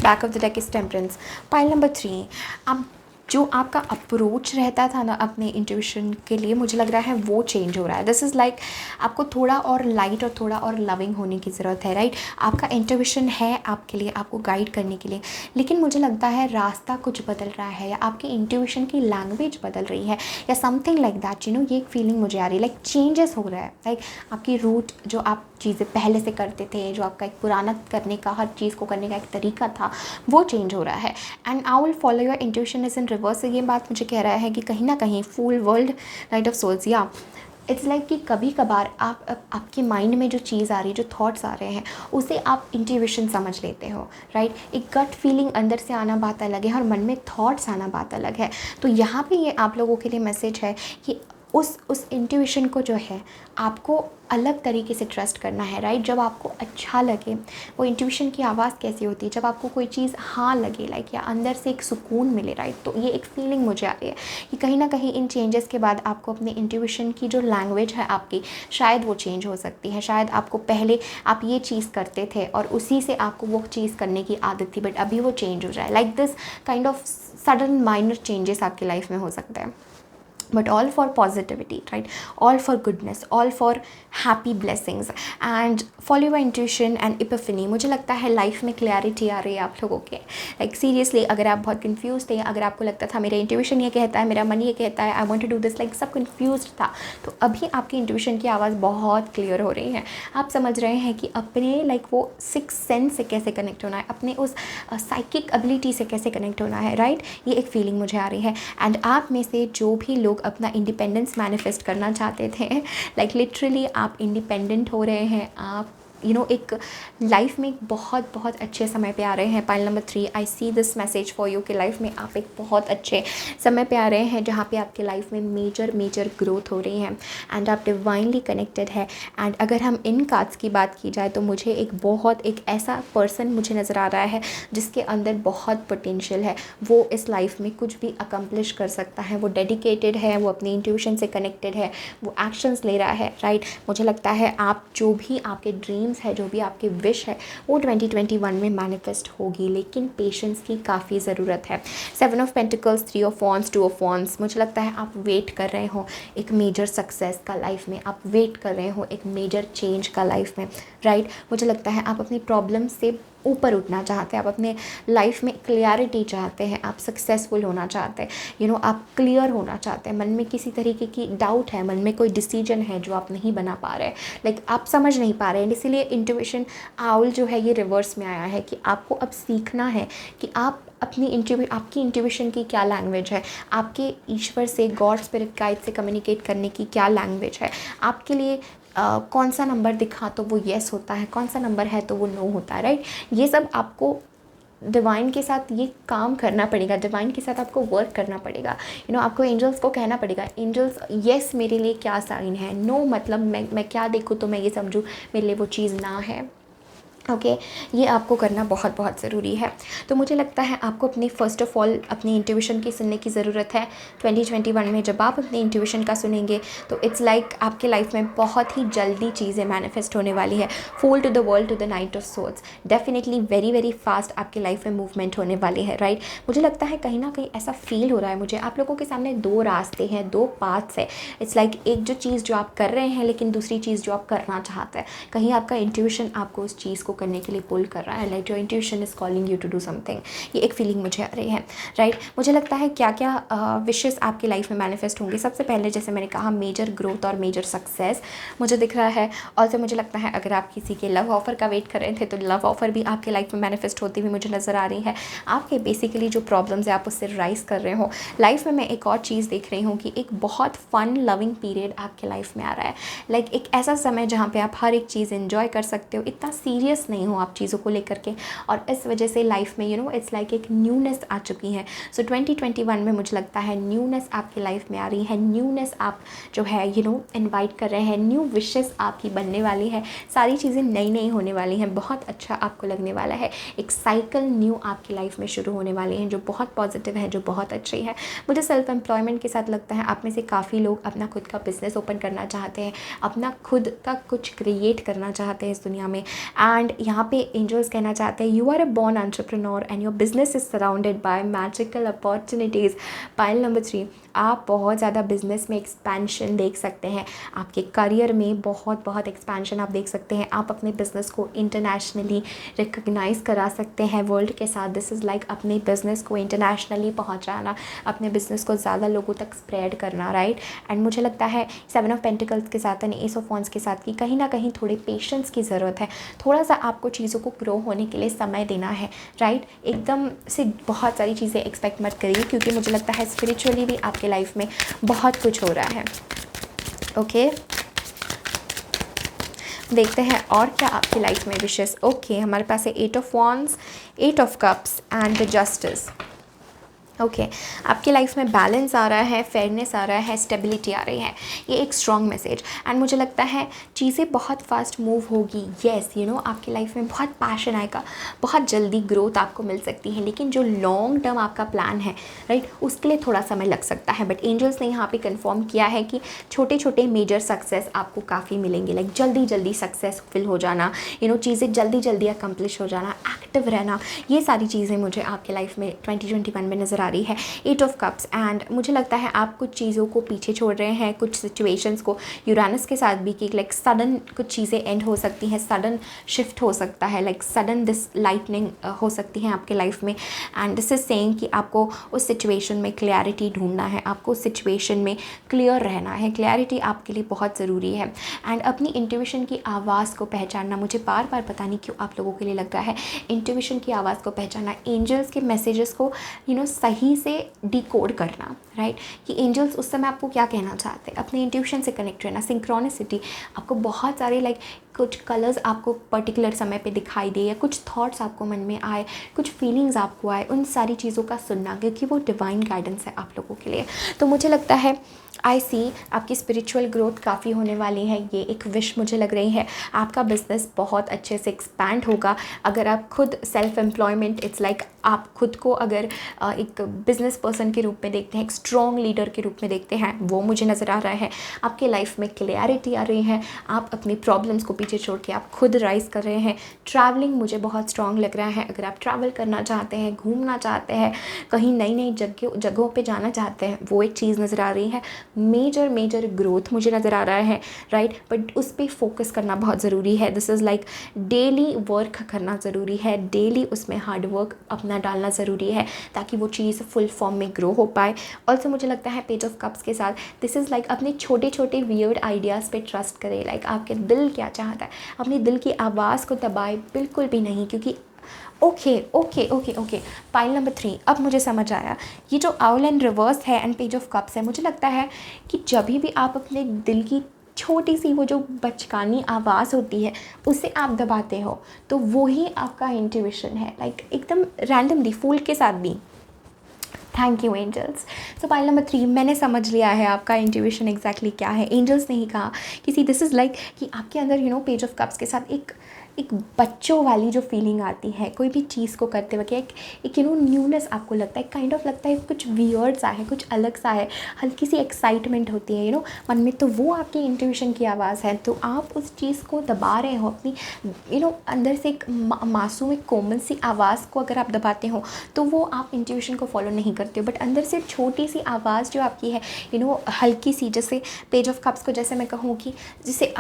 Back of the deck is temperance. Pile number 3. अब जो आपका अप्रोच रहता था ना अपने इंट्यूशन के लिए, मुझे लग रहा है वो चेंज हो रहा है। दिस इज़ लाइक आपको थोड़ा और लाइट और थोड़ा और लविंग होने की ज़रूरत है, राइट। आपका इंट्यूशन है आपके लिए, आपको गाइड करने के लिए, लेकिन मुझे लगता है रास्ता कुछ बदल रहा है या आपकी इंट्यूशन की लैंग्वेज बदल रही है या समथिंग लाइक दैट, ये एक फीलिंग मुझे आ रही है, लाइक चेंजेस हो रहा है। लाइक आपकी रूट, जो आप चीज़ें पहले से करते थे, जो आपका एक पुराना करने का, हर चीज़ को करने का एक तरीका था, वो चेंज हो रहा है। And I will follow your intuition is in reverse. ये बात मुझे कह रहा है कि कहीं ना कहीं फूल, वर्ल्ड, नाइट ऑफ सोल्स, या इट्स लाइक कि कभी कभार आपके माइंड में जो चीज़ आ रही है, जो थॉट्स आ रहे हैं, उसे आप इंट्यूशन समझ लेते हो, राइट। एक गट फीलिंग अंदर से आना बात अलग है और मन में थॉट्स आना बात अलग है। तो यहाँ पे ये आप लोगों के लिए मैसेज है कि उस इंट्यूशन को जो है आपको अलग तरीके से ट्रस्ट करना है, राइट। जब आपको अच्छा लगे, वो इंट्यूशन की आवाज़ कैसी होती है, जब आपको कोई चीज़ हाँ लगे, लाइक या अंदर से एक सुकून मिले, राइट। तो ये एक फीलिंग मुझे आ रही है कि कहीं ना कहीं इन चेंजेस के बाद आपको अपने इंट्यूशन की जो लैंग्वेज है आपकी, शायद वो चेंज हो सकती है। शायद आपको पहले आप ये चीज़ करते थे और उसी से आपको वो चीज़ करने की आदत थी, बट अभी वो चेंज हो जाए। Like this kind of sudden minor changes आपकी लाइफ में हो सकते हैं, but all for positivity, right, all for goodness, all for happy blessings, and follow your intuition and epiphany। मुझे लगता है लाइफ में क्लैरिटी आ रही है आप लोगों के। लाइक सीरियसली, अगर आप बहुत कंफ्यूज थे, अगर आपको लगता था मेरा इंट्यूशन ये कहता है, मेरा मन ये कहता है, I want to do this, like सब कंफ्यूज था, तो अभी आपकी इंट्यूशन की आवाज़ बहुत क्लियर हो रही है। आप समझ रहे हैं कि अपने लाइक वो सिक्स सेंस से कैसे कनेक्ट होना है, अपने उस साइकिक एबिलिटी से कैसे कनेक्ट होना है, राइट। ये एक फीलिंग मुझे आ रही है। एंड आप में से जो भी लोग अपना इंडिपेंडेंस मैनिफेस्ट करना चाहते थे, लाइक लिटरली आप इंडिपेंडेंट हो रहे हैं, आप एक लाइफ में बहुत बहुत अच्छे समय पे आ रहे हैं। Pile number 3, I see this message for you कि लाइफ में आप एक बहुत अच्छे समय पे आ रहे हैं जहाँ पे आपके लाइफ में मेजर ग्रोथ हो रही है एंड आप डिवाइनली कनेक्टेड है। एंड अगर हम इन कार्ड्स की बात की जाए तो मुझे एक ऐसा पर्सन मुझे नज़र आ रहा है जिसके अंदर बहुत पोटेंशियल है, वो इस लाइफ में कुछ भी अकम्प्लिश कर सकता है, वो डेडिकेटेड है, वो अपनी इंट्यूशन से कनेक्टेड है, वो एक्शंस ले रहा है, राइट। मुझे लगता है आप जो भी आपके ड्रीम्स है, जो भी आपकी विश है, वो 2021 में मैनिफेस्ट होगी, लेकिन पेशेंस की काफ़ी ज़रूरत है। 7 of pentacles, 3 of wands, 2 of wands, मुझे लगता है आप वेट कर रहे हो एक मेजर सक्सेस का लाइफ में, आप वेट कर रहे हो एक मेजर चेंज का लाइफ में, राइट। मुझे लगता है आप अपनी प्रॉब्लम से ऊपर उठना चाहते हैं, आप अपने लाइफ में क्लियरिटी चाहते हैं, आप सक्सेसफुल होना चाहते हैं, आप क्लियर होना चाहते हैं, मन में किसी तरीके की डाउट है, मन में कोई डिसीजन है जो आप नहीं बना पा रहे हैं, आप समझ नहीं पा रहे हैं। इसीलिए इंट्यूशन आउल जो है ये रिवर्स में आया है कि आपको अब सीखना है कि आप आपकी इंट्यूशन की क्या लैंग्वेज है, आपके ईश्वर से, गॉड स्पिरिट गाइड से कम्युनिकेट करने की क्या लैंग्वेज है, आपके लिए कौन सा नंबर दिखा तो वो येस होता है, कौन सा नंबर है तो वो नो होता है, राइट। ये सब आपको डिवाइन के साथ ये काम करना पड़ेगा, डिवाइन के साथ आपको वर्क करना पड़ेगा। आपको एंजल्स को कहना पड़ेगा, एंजल्स येस मेरे लिए क्या साइन है, नो मतलब मैं क्या देखूँ तो मैं ये समझूँ मेरे लिए वो चीज़ ना है, ओके ये आपको करना बहुत बहुत ज़रूरी है। तो मुझे लगता है आपको फर्स्ट ऑफ ऑल अपनी इंट्यूशन की सुनने की ज़रूरत है। 2021 में जब आप अपनी इंट्यूशन का सुनेंगे तो इट्स लाइक आपके लाइफ में बहुत ही जल्दी चीज़ें मैनिफेस्ट होने वाली है। Fool to the world to the knight of souls, definitely very fast आपके लाइफ में मूवमेंट होने वाली है, राइट। मुझे लगता है कहीं ना कहीं ऐसा फील हो रहा है मुझे, आप लोगों के सामने 2 रास्ते हैं, 2 पाथ्स है। इट्स लाइक एक जो चीज़ जो आप कर रहे हैं, लेकिन दूसरी चीज़ जो आप करना चाहते हैं, कहीं आपका इंट्यूशन आपको उस चीज़ को करने के लिए पुल कर रहा है, like your intuition is calling you to do something, ये एक फीलिंग मुझे आ रही है, राइट। मुझे लगता है क्या क्या विशेस आपकी लाइफ में मैनिफेस्ट होंगे। सबसे पहले जैसे मैंने कहा मेजर ग्रोथ और मेजर सक्सेस मुझे दिख रहा है। और तो मुझे लगता है अगर आप किसी के लव ऑफर का वेट कर रहे थे तो लव ऑफर भी आपके लाइफ में मैनिफेस्ट होती हुई मुझे नज़र आ रही है। आपके बेसिकली जो प्रॉब्लम्स है आप उससे राइज कर रहे हो लाइफ में। मैं एक और चीज़ देख रही हूँ कि एक बहुत फन लविंग पीरियड आपके लाइफ में आ रहा है, लाइक एक ऐसा समय जहाँ पे आप हर एक चीज़ एंजॉय कर सकते हो, इतना सीरियस नहीं हो आप चीज़ों को लेकर के, और इस वजह से लाइफ में इट्स लाइक एक न्यूनेस आ चुकी है। सो 2021 में मुझे लगता है न्यूनेस आपकी लाइफ में आ रही है, न्यूनेस आप जो है इनवाइट कर रहे हैं, न्यू विशेस आपकी बनने वाली है, सारी चीज़ें नई नई होने वाली हैं, बहुत अच्छा आपको लगने वाला है, एक साइकिल न्यू आपकी लाइफ में शुरू होने वाली है जो बहुत पॉजिटिव है, जो बहुत अच्छी है। मुझे सेल्फ एम्प्लॉयमेंट के साथ लगता है आप में से काफ़ी लोग अपना खुद का बिजनेस ओपन करना चाहते हैं, अपना खुद का कुछ क्रिएट करना चाहते हैं इस दुनिया में। एंड यहाँ पे एंजल्स कहना चाहते हैं you are a born entrepreneur and your business is surrounded by magical opportunities. Pile number 3, आप बहुत ज़्यादा बिजनेस में एक्सपेंशन देख सकते हैं, आपके करियर में बहुत एक्सपेंशन आप देख सकते हैं, आप अपने बिजनेस को इंटरनेशनली रिकग्नाइज करा सकते हैं वर्ल्ड के साथ। दिस इज़ लाइक अपने बिजनेस को इंटरनेशनली पहुंचाना, अपने बिजनेस को ज़्यादा लोगों तक स्प्रेड करना, राइट। एंड मुझे लगता है 7 ऑफ पेंटिकल्स के साथ यानी एस ऑफ वॉन्ड्स के साथ कि कहीं ना कहीं थोड़े पेशेंस की ज़रूरत है, थोड़ा सा आपको चीज़ों को ग्रो होने के लिए समय देना है, राइट। एकदम से बहुत सारी चीज़ें एक्सपेक्ट मत करिए क्योंकि मुझे लगता है स्पिरिचुअली भी आपके लाइफ में बहुत कुछ हो रहा है, ओके। देखते हैं और क्या आपकी लाइफ में विशेस। ओके हमारे पास है 8 of wands, 8 of cups and the justice. Okay आपकी लाइफ में बैलेंस आ रहा है, फेयरनेस आ रहा है, स्टेबिलिटी आ रही है, ये एक स्ट्रॉन्ग मैसेज। एंड मुझे लगता है चीज़ें बहुत फास्ट मूव होगी, येस आपकी लाइफ में बहुत पैशन आएगा, बहुत जल्दी ग्रोथ आपको मिल सकती है, लेकिन जो लॉन्ग टर्म आपका प्लान है, राइट, उसके लिए थोड़ा समय लग सकता है। बट एंजल्स ने यहाँ पे कंफर्म किया है कि छोटे छोटे मेजर सक्सेस आपको काफ़ी मिलेंगे, लाइक जल्दी सक्सेसफुल हो जाना, चीज़ें जल्दी अकम्प्लिश हो जाना, एक्टिव रहना, ये सारी चीज़ें मुझे आपके लाइफ में 2021 में नज़र आ रही है। 8 ऑफ कप्स एंड मुझे लगता है आप कुछ चीज़ों को पीछे छोड़ रहे हैं, कुछ सिचुएशंस को, यूरानस के साथ भी कि लाइक सडन कुछ चीज़ें एंड हो सकती हैं, सडन शिफ्ट हो सकता है, लाइक सडन दिस लाइटनिंग हो सकती है आपके लाइफ में। एंड दिस इज सेइंग कि आपको उस सिचुएशन में क्लैरिटी ढूंढना है, आपको उस सिचुएशन में क्लियर रहना है, क्लैरिटी आपके लिए बहुत ज़रूरी है। एंड अपनी इंट्यूशन की आवाज़ को पहचानना, मुझे बार बार पता नहीं क्यों आप लोगों के लिए लग रहा है इंट्यूशन की आवाज़ को पहचानना, एंजल्स के मैसेजेस को सही से डिकोड करना, राइट, कि एंजल्स उस समय आपको क्या कहना चाहते हैं, अपने इंट्यूशन से कनेक्ट रहना, सिंक्रोनिसिटी। आपको बहुत सारे लाइक कुछ कलर्स आपको पर्टिकुलर समय पे दिखाई दे, या कुछ थॉट्स आपको मन में आए, कुछ फीलिंग्स आपको आए, उन सारी चीज़ों का सुनना, क्योंकि वो डिवाइन गाइडेंस है आप लोगों के लिए। तो मुझे लगता है आई सी आपकी स्पिरिचुअल ग्रोथ काफ़ी होने वाली है, ये एक विश मुझे लग रही है। आपका बिजनेस बहुत अच्छे से एक्सपैंड होगा। अगर आप खुद सेल्फ एम्प्लॉयमेंट, इट्स लाइक आप खुद को अगर एक बिजनेस पर्सन के रूप में देखते हैं, एक स्ट्रॉन्ग लीडर के रूप में देखते हैं, वो मुझे नज़र आ रहा है। आपके लाइफ में क्लियरिटी आ रही है, आप अपनी प्रॉब्लम्स को पीछे छोड़ के आप खुद राइज कर रहे हैं। ट्रैवलिंग मुझे बहुत स्ट्रॉन्ग लग रहा है। अगर आप ट्रैवल करना चाहते हैं, घूमना चाहते हैं, कहीं नई नई जगहों पे जाना चाहते हैं, वो एक चीज़ नज़र आ रही है। मेजर ग्रोथ मुझे नज़र आ रहा है, राइट। बट उस पर फोकस करना बहुत ज़रूरी है। This is like daily work करना ज़रूरी है, डेली उसमें हार्ड वर्क अपना डालना ज़रूरी है, ताकि वो चीज़ फुल फॉर्म में ग्रो हो पाए। ऑल्सो मुझे लगता है पेज ऑफ कप्स के साथ दिस इज़ लाइक अपने छोटे छोटे वियर्ड आइडियाज़ पे ट्रस्ट करें। लाइक आपके दिल क्या चाहता है, अपने दिल की आवाज़ को दबाए बिल्कुल भी नहीं, क्योंकि ओके पाइल नंबर 3 अब मुझे समझ आया। ये जो आउल एंड रिवर्स है एंड पेज ऑफ कप्स है, मुझे लगता है कि जब भी आप अपने दिल की छोटी सी वो जो बचकानी आवाज़ होती है उसे आप दबाते हो, तो वो ही आपका इंट्यूशन है। लाइक एकदम रैंडमली फूल के साथ भी। Thank you angels. So pile number 3 मैंने समझ लिया है आपका इंट्यूशन एग्जैक्टली क्या है। एंजल्स ने ही कहा कि दिस इज़ लाइक कि आपके अंदर पेज ऑफ कप्स के साथ एक बच्चों वाली जो फीलिंग आती है कोई भी चीज़ को करते वक्त, एक न्यूनेस आपको लगता है, काइंड ऑफ लगता है कुछ वियर्ड सा है, कुछ अलग सा है, हल्की सी एक्साइटमेंट होती है मन में, तो वो आपकी इंट्यूशन की आवाज़ है। तो आप उस चीज़ को दबा रहे हो, अपनी अंदर से एक मासूम एक कोमल सी आवाज़ को अगर आप दबाते हो तो वो आप इंट्यूशन को फॉलो नहीं करते हो। बट अंदर से छोटी सी आवाज़ जो आपकी है हल्की सी, जैसे पेज ऑफ कप्स को जैसे मैं कहूँ कि जिसे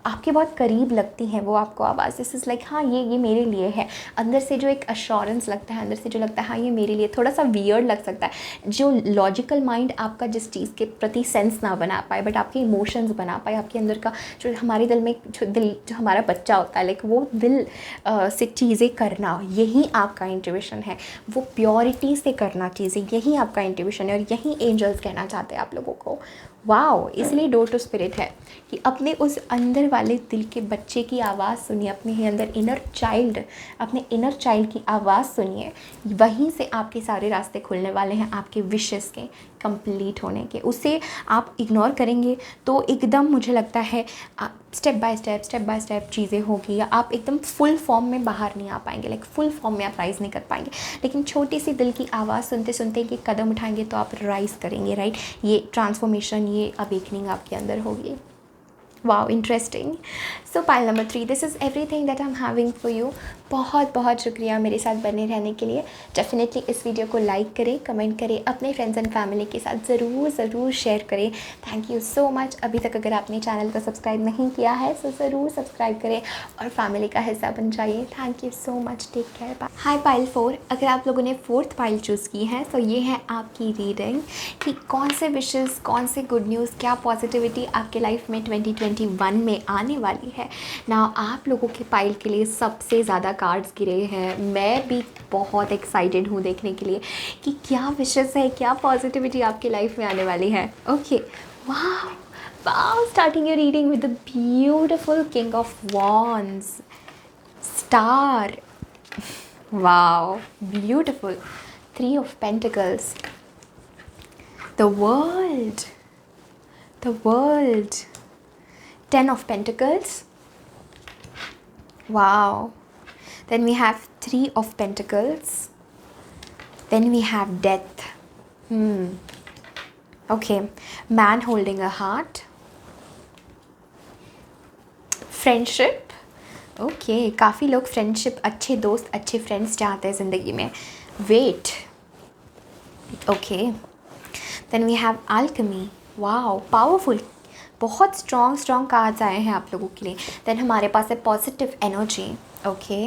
आपके बहुत करीब लगती हैं वो आपको आवाज़, दिस इज़ लाइक हाँ ये मेरे लिए है। अंदर से जो एक अश्योरेंस लगता है, अंदर से जो लगता है हाँ ये मेरे लिए, थोड़ा सा वियर्ड लग सकता है। जो लॉजिकल माइंड आपका जिस चीज़ के प्रति सेंस ना बना पाए, बट आपके इमोशंस बना पाए, आपके अंदर का जो हमारे दिल में जो हमारा बच्चा होता है, लाइक वो दिल से चीज़ें करना, यही आपका इंट्यूशन है। वो प्योरिटी से करना चीज़ें, यही आपका इंट्यूशन है। और यही एंजल्स कहना चाहते हैं आप लोगों को। वाओ, इसलिए डोर टू स्पिरिट है कि अपने उस अंदर वाले दिल के बच्चे की आवाज़ सुनिए, अपने ही अंदर अपने इनर चाइल्ड की आवाज़ सुनिए। वहीं से आपके सारे रास्ते खुलने वाले हैं, आपके विशेस के कंप्लीट होने के। उसे आप इग्नोर करेंगे तो एकदम मुझे लगता है स्टेप बाय स्टेप चीज़ें होगी, या आप एकदम फुल फॉर्म में बाहर नहीं आ पाएंगे, लाइक फुल फॉर्म में आप राइज़ नहीं कर पाएंगे। लेकिन छोटी सी दिल की आवाज़ सुनते सुनते कि कदम उठाएंगे तो आप राइज़ करेंगे, राइट। ये ट्रांसफॉर्मेशन, ये अवेकनिंग आपके अंदर होगी। Wow, interesting. So pile number 3, this is everything that I am having for you. बहुत बहुत शुक्रिया मेरे साथ बने रहने के लिए। डेफिनेटली इस वीडियो को लाइक करें, कमेंट करें, अपने फ्रेंड्स एंड फैमिली के साथ ज़रूर शेयर करें। Thank you so much. अभी तक अगर आपने चैनल को सब्सक्राइब नहीं किया है तो ज़रूर सब्सक्राइब करें और फैमिली का हिस्सा बन जाइए। Thank you so much, take care. Hi pile 4, अगर आप लोगों ने 4th पाइल चूज़ की है तो ये है आपकी रीडिंग कि कौन से विशेस, कौन से गुड न्यूज़, क्या पॉजिटिविटी आपके लाइफ में 2021 में आने वाली है ना। आप लोगों के पाइल के लिए सबसे ज़्यादा कार्ड्स गिरे हैं। मैं भी बहुत एक्साइटेड हूँ देखने के लिए कि क्या विशेस है, क्या पॉजिटिविटी आपके लाइफ में आने वाली है। Okay, wow, starting your reading with the beautiful king of wands, star. Wow, beautiful. 3 of Pentacles, the world, 10 of Pentacles. Wow. Then we have 3 of Pentacles. Then we have death. Okay. Man holding a heart. Friendship. Okay. काफ़ी लोग फ्रेंडशिप, अच्छे दोस्त, अच्छे फ्रेंड्स चाहते हैं ज़िंदगी में. Wait. Okay. Then we have alchemy. Wow, powerful. बहुत स्ट्रॉन्ग कार्ड्स आए हैं आप लोगों के लिए। देन हमारे पास है पॉजिटिव एनर्जी। ओके,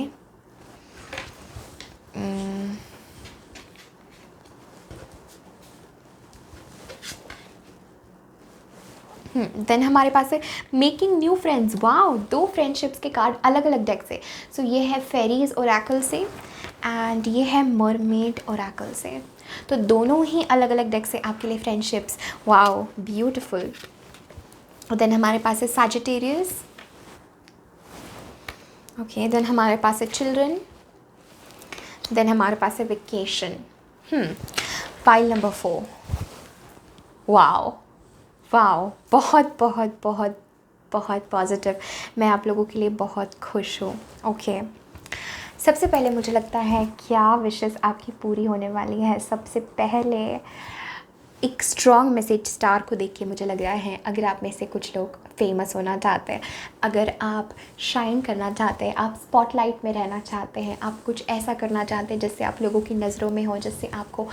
देन हमारे पास है making new friends. Wow, 2 friendships के कार्ड अलग अलग डेक से। सो ये है फेरीज ओरेकल से एंड ये है मरमेड ओरेकल से। तो दोनों ही अलग अलग डेक से आपके लिए फ्रेंडशिप्स। Wow, beautiful. देन हमारे पास है सैजिटेरियस, ओके, देन हमारे पास है चिल्ड्रन, देन हमारे पास है vacation. Pile number 4, wow wow, बहुत बहुत बहुत बहुत पॉजिटिव। मैं आप लोगों के लिए बहुत खुश हूँ। ओके, सबसे पहले मुझे लगता है क्या विशेस आपकी पूरी होने वाली है। सबसे पहले एक स्ट्रॉन्ग मैसेज स्टार को देख के मुझे लग रहा है, अगर आप में से कुछ लोग फेमस होना चाहते हैं, अगर आप शाइन करना चाहते हैं, आप स्पॉटलाइट में रहना चाहते हैं, आप कुछ ऐसा करना चाहते हैं जिससे आप लोगों की नज़रों में हो, जिससे आपको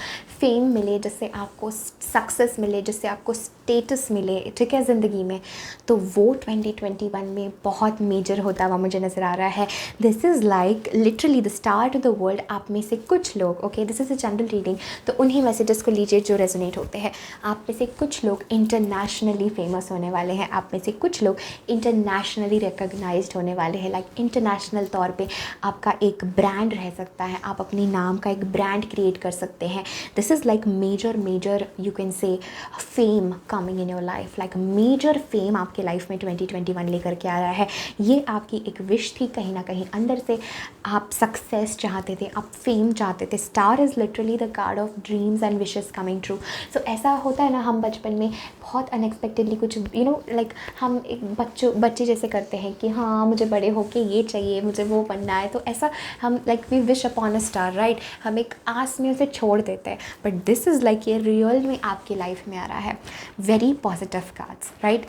फेम मिले, जिससे आपको सक्सेस मिले, जिससे आपको स्टेटस मिले, ठीक है, ज़िंदगी में, तो वो 2021 में बहुत मेजर होता हुआ मुझे नज़र आ रहा है। This is like literally the star to the world. आप में से कुछ लोग, okay, this is a general reading, तो उन्हीं मैसेजेस को लीजिए जो रेजोनेट होते हैं। आप में से कुछ लोग इंटरनेशनली फेमस होने वाले हैं, आप में से कुछ लोग इंटरनेशनली रिकॉग्नाइज्ड होने वाले हैं। लाइक इंटरनेशनल तौर पे आपका एक ब्रांड रह सकता है, आप अपने नाम का एक ब्रांड क्रिएट कर सकते हैं। This is like major you can say fame coming in your life, like major fame आपके लाइफ में 2021 लेकर के आ रहा है। ये आपकी एक विश थी, कहीं ना कहीं अंदर से आप सक्सेस चाहते थे, आप फेम चाहते थे। Star is literally the card of dreams and wishes coming true. So ऐसा होता है ना, हम बचपन में बहुत अनएक्सपेक्टेडली कुछ लाइक हम एक बच्चे जैसे करते हैं कि हाँ मुझे बड़े होके ये चाहिए, मुझे वो बनना है, तो ऐसा हम like we wish upon a star, right, हम एक आस में उसे छोड़ देते हैं। बट दिस इज़ लाइक ये रियल में आपकी लाइफ में आ रहा है। Very positive cards, right.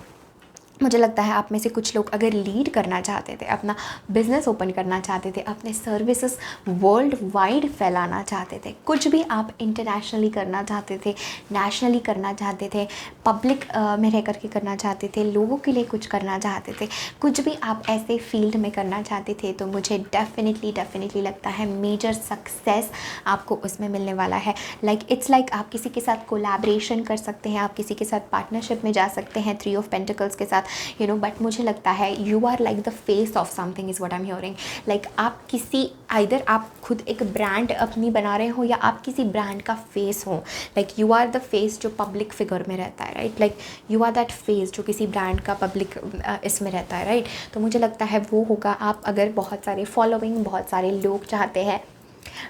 मुझे लगता है आप में से कुछ लोग अगर लीड करना चाहते थे, अपना बिजनेस ओपन करना चाहते थे, अपने सर्विसेज वर्ल्ड वाइड फैलाना चाहते थे, कुछ भी आप इंटरनेशनली करना चाहते थे, नेशनली करना चाहते थे, पब्लिक में रह करके करना चाहते थे, लोगों के लिए कुछ करना चाहते थे, कुछ भी आप ऐसे फील्ड में करना चाहते थे, तो मुझे डेफिनेटली लगता है मेजर सक्सेस आपको उसमें मिलने वाला है। लाइक इट्स लाइक आप किसी के साथ कोलैबोरेशन कर सकते हैं, आप किसी के साथ पार्टनरशिप में जा सकते हैं 3 ऑफ पेंटिकल्स के साथ, बट मुझे लगता है you are like the face of something is what I am hearing. Like आप किसी आइदर आप खुद एक ब्रांड अपनी बना रहे हो या आप किसी ब्रांड का फेस हो। Like you are the face जो पब्लिक फिगर में रहता है, right, like you are that face जो किसी ब्रांड का पब्लिक इसमें रहता है, राइट। तो मुझे लगता है वो होगा। आप अगर बहुत सारे फॉलोइंग, बहुत सारे लोग चाहते हैं,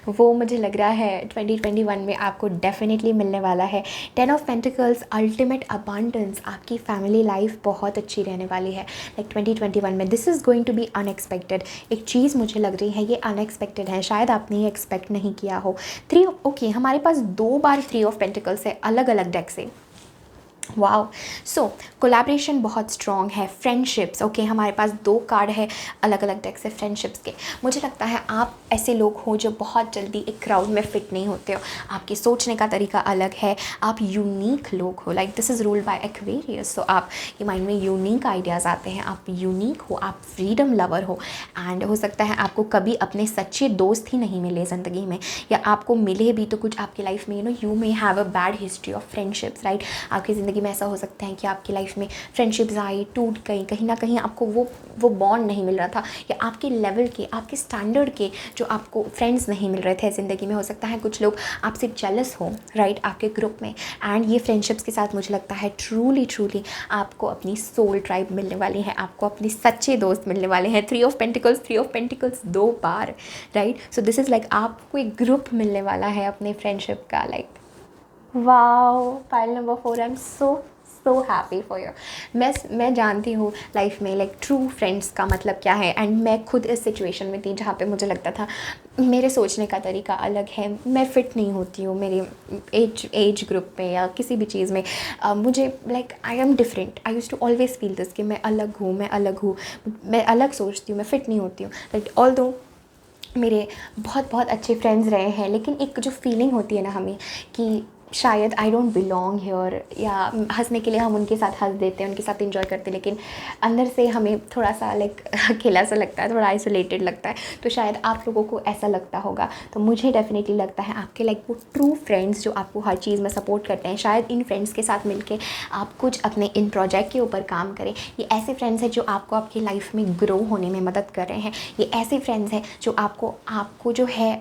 वो मुझे लग रहा है 2021 में आपको डेफिनेटली मिलने वाला है। 10 ऑफ पेंटिकल्स, अल्टीमेट अबांडेंस, आपकी फैमिली लाइफ बहुत अच्छी रहने वाली है। लाइक 2021 में this is going to be unexpected. एक चीज़ मुझे लग रही है ये अनएक्सपेक्टेड है, शायद आपने ये एक्सपेक्ट नहीं किया हो। ओके, हमारे पास 2 बार 3 ऑफ पेंटिकल्स है अलग अलग डेक से। वाओ, सो कोलैबोरेशन बहुत स्ट्रॉन्ग है। फ्रेंडशिप्स, ओके, हमारे पास 2 कार्ड है अलग अलग डेक से फ्रेंडशिप्स के। मुझे लगता है आप ऐसे लोग हो जो बहुत जल्दी एक क्राउड में फिट नहीं होते हो, आपके सोचने का तरीका अलग है, आप यूनिक लोग हो। Like this is ruled by Aquarius, so आप के माइंड में यूनिक आइडियाज़ आते हैं, आप यूनिक हो, आप फ्रीडम लवर हो। एंड हो सकता है आपको कभी अपने सच्चे दोस्त ही नहीं मिले ज़िंदगी में, या आपको मिले भी तो कुछ आपकी लाइफ में you may have a bad history of friendships, right. आपकी ज़िंदगी में ऐसा हो सकता है कि आपकी लाइफ में फ्रेंडशिप्स आई, टूट गई, कहीं ना कहीं आपको वो बॉन्ड नहीं मिल रहा था, या आपके लेवल के, आपके स्टैंडर्ड के जो आपको फ्रेंड्स नहीं मिल रहे थे ज़िंदगी में। हो सकता है कुछ लोग आपसे जेलस हो, राइट, आपके ग्रुप में। एंड ये फ्रेंडशिप्स के साथ मुझे लगता है ट्रूली आपको अपनी सोल ट्राइब मिलने वाली है, आपको अपने सच्चे दोस्त मिलने वाले हैं। 3 of pentacles 2 bar, right. So this is like आपको एक ग्रुप मिलने वाला है अपने फ्रेंडशिप का। Like wow, pile number 4, I am so happy for you. मैं जानती हूँ लाइफ में लाइक ट्रू फ्रेंड्स का मतलब क्या है। एंड मैं खुद इस सिचुएशन में थी जहाँ पे मुझे लगता था मेरे सोचने का तरीका अलग है, मैं फ़िट नहीं होती हूँ मेरे एज ग्रुप में या किसी भी चीज़ में। मुझे like I am different, I use to always feel this कि मैं अलग हूँ, मैं अलग सोचती हूँ, मैं फ़िट नहीं होती हूँ। लाइक ऑल्दो मेरे बहुत अच्छे फ्रेंड्स रहे हैं, लेकिन एक जो फीलिंग होती है ना हमें कि शायद आई डोंट बिलोंग हियर, या हंसने के लिए हम उनके साथ हंस देते हैं, उनके साथ एंजॉय करते हैं, लेकिन अंदर से हमें थोड़ा सा लाइक अकेला सा लगता है, थोड़ा आइसोलेटेड लगता है। तो शायद आप लोगों को ऐसा लगता होगा। तो मुझे डेफिनेटली लगता है आपके लाइक वो ट्रू फ्रेंड्स जो आपको हर चीज़ में सपोर्ट करते हैं, शायद इन फ्रेंड्स के साथ मिलके आप कुछ अपने इन प्रोजेक्ट के ऊपर काम करें। ये ऐसे फ्रेंड्स हैं जो आपको आपकी लाइफ में ग्रो होने में मदद कर रहे हैं। ये ऐसे फ्रेंड्स हैं जो आपको जो है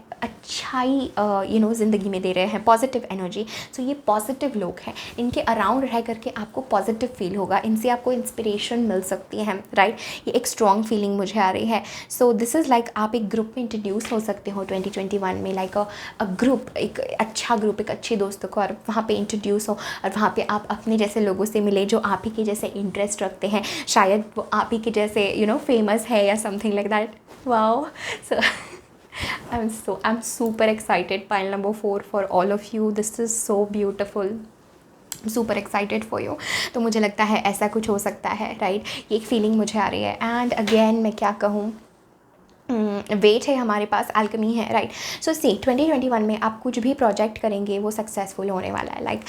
अच्छाई ज़िंदगी में दे रहे हैं, पॉजिटिव एनर्जी। सो ये पॉजिटिव लोग हैं, इनके अराउंड रह करके आपको पॉजिटिव फील होगा, इनसे आपको इंस्पिरेशन मिल सकती है, राइट। ये एक स्ट्रॉन्ग फीलिंग मुझे आ रही है। सो दिस इज़ लाइक आप एक ग्रुप में इंट्रोड्यूस हो सकते हो 2021 में, लाइक अ ग्रुप, एक अच्छा ग्रुप, एक अच्छे दोस्तों को, और वहाँ पे इंट्रोड्यूस हो और वहाँ पे आप अपने जैसे लोगों से मिले जो आप ही के जैसे इंटरेस्ट रखते हैं, शायद वो आप ही के जैसे फेमस है या something like that. Wow, so I'm super excited. Pile number 4 for all of you. This is so beautiful. Super excited for you. तो मुझे लगता है ऐसा कुछ हो सकता है, राइट। ये एक फीलिंग मुझे आ रही है। एंड अगेन मैं क्या कहूँ, वेट है हमारे पास, अल्केमी है, राइट। सो सी 2021 में आप कुछ भी प्रोजेक्ट करेंगे वो सक्सेसफुल होने वाला है। लाइक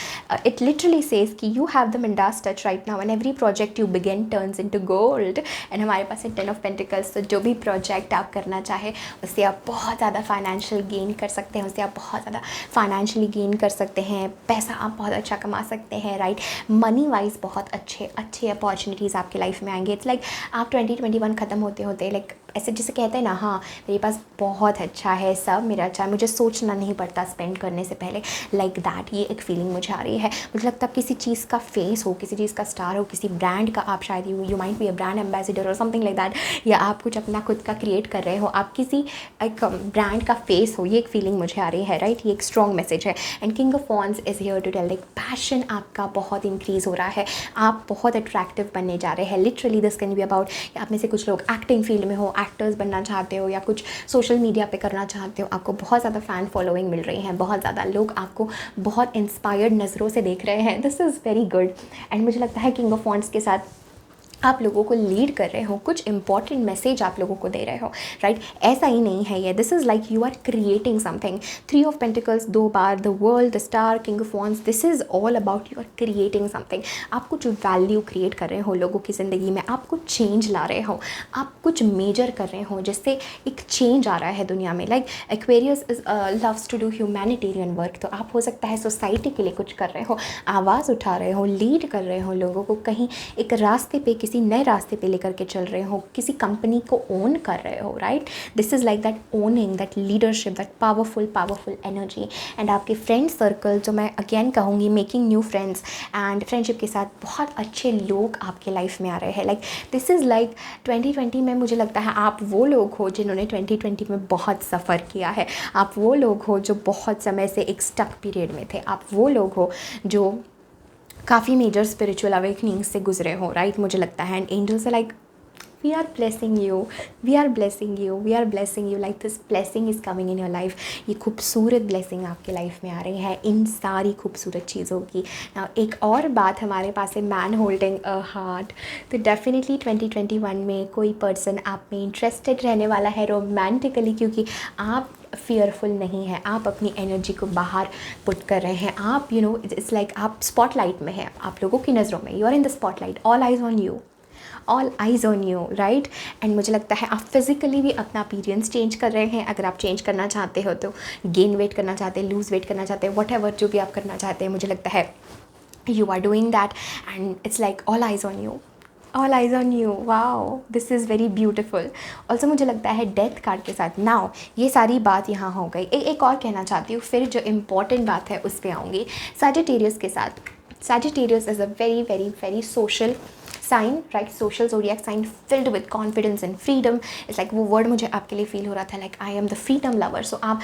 इट लिटरली सेज कि you have the Midas touch right now and every project you begin turns into gold. And हमारे पास है 10 ऑफ पेंटिकल्स। तो जो भी प्रोजेक्ट आप करना चाहे उससे आप बहुत ज़्यादा फाइनेंशियल गेन कर सकते हैं, उससे आप बहुत ज़्यादा फाइनेंशियली गेन कर सकते हैं, पैसा आप बहुत अच्छा कमा सकते हैं, राइट। मनी वाइज बहुत अच्छे अपॉर्चुनिटीज़ आपके लाइफ में आएंगे। इट्स लाइक आप 2021 ख़त्म होते होते लाइक ऐसे जैसे कहते हैं ना, हाँ मेरे पास बहुत अच्छा है, सब मेरा अच्छा है, मुझे सोचना नहीं पड़ता स्पेंड करने से पहले, लाइक दैट। ये एक फीलिंग मुझे आ रही है। मुझे लगता है किसी चीज़ का फेस हो, किसी चीज़ का स्टार हो, किसी ब्रांड का आप शायद you might be a brand ambassador और समथिंग लाइक दैट, या आप कुछ अपना खुद का क्रिएट कर रहे हो, आप किसी एक ब्रांड का फेस हो। ये एक फीलिंग मुझे आ रही है, राइट। ये एक स्ट्रॉन्ग मैसेज है। And king of wands is here to tell like passion आपका बहुत इंक्रीज़ हो रहा है, आप बहुत अट्रैक्टिव बनने जा रहे हैं। Literally this can be about, आप में से कुछ लोग एक्टिंग फील्ड में हो, एक्टर्स बनना चाहते हो, या कुछ सोशल मीडिया पे करना चाहते हो, आपको बहुत ज़्यादा फ़ैन फॉलोइंग मिल रही है, बहुत ज़्यादा लोग आपको बहुत इंस्पायर्ड नज़रों से देख रहे हैं। This is very good. And मुझे लगता है किंग ऑफ वॉन्ड्स के साथ आप लोगों को लीड कर रहे हो, कुछ इंपॉर्टेंट मैसेज आप लोगों को दे रहे हो, राइट। ऐसा ही नहीं है ये, this is like you are creating something. 3 of pentacles 2 बार, the world, the star, king of wands, this is all about you are creating something. आप कुछ वैल्यू क्रिएट कर रहे हो लोगों की ज़िंदगी में, आप कुछ चेंज ला रहे हो, आप कुछ मेजर कर रहे हो, जिससे एक चेंज आ रहा है दुनिया में। Like Aquarius is loves to do humanitarian work. तो आप हो सकता है सोसाइटी के लिए कुछ कर रहे हो, आवाज़ उठा रहे हो, लीड कर रहे हो लोगों को, कहीं एक रास्ते पे, किसी नए रास्ते पे लेकर के चल रहे हो, किसी कंपनी को ओन कर रहे हो, right. This is like that owning, that leadership, that powerful energy. And आपके फ्रेंड सर्कल, जो मैं अगेन कहूँगी, making new friends and friendship के साथ बहुत अच्छे लोग आपके लाइफ में आ रहे हैं। लाइक दिस इज़ लाइक 2020 में मुझे लगता है आप वो लोग हो जिन्होंने 2020 में बहुत सफ़र किया है, आप वो लोग हो जो बहुत समय से एक स्टक पीरियड में थे, आप वो लोग हो जो काफ़ी मेजर स्पिरिचुअल अवेकनिंग से गुजरे हो, राइट। मुझे लगता है and angels like we are blessing you, we are blessing you, we are blessing you, like this blessing is coming in your life. ये खूबसूरत ब्लेसिंग आपके लाइफ में आ रही है इन सारी खूबसूरत चीज़ों की। नाउ एक और बात हमारे पास है, मैन होल्डिंग अ हार्ट। तो डेफिनेटली 2021 में कोई पर्सन आप में इंटरेस्टेड रहने वाला है रोमांटिकली, क्योंकि आप फियरफुल नहीं है, आप अपनी एनर्जी को बाहर पुट कर रहे हैं। आप इट्स लाइक आप स्पॉटलाइट में हैं, आप लोगों की नज़रों में, you are in the spotlight, all eyes on you, all eyes on you, right. And मुझे लगता है आप फिज़िकली भी अपना अपीयरेंस चेंज कर रहे हैं। अगर आप चेंज करना चाहते हो तो, गेन वेट करना चाहते हैं, लूज़ वेट करना चाहते हैं, वट एवर जो भी आप करना चाहते हैं, मुझे लगता है you are doing that and it's like all eyes on you, all eyes on you. Wow, this is very beautiful. Also मुझे लगता है डेथ कार्ड के साथ, नाउ ये सारी बात यहाँ हो गई। एक और कहना चाहती हूँ, फिर जो इम्पॉर्टेंट बात है उस पर आऊँगी। सैजिटेरियस के साथ, Sagittarius is a very very very social sign, right. Social zodiac sign filled with confidence and freedom. It's like वो वर्ड मुझे आपके लिए फील हो रहा था, like I am the freedom lover. So आप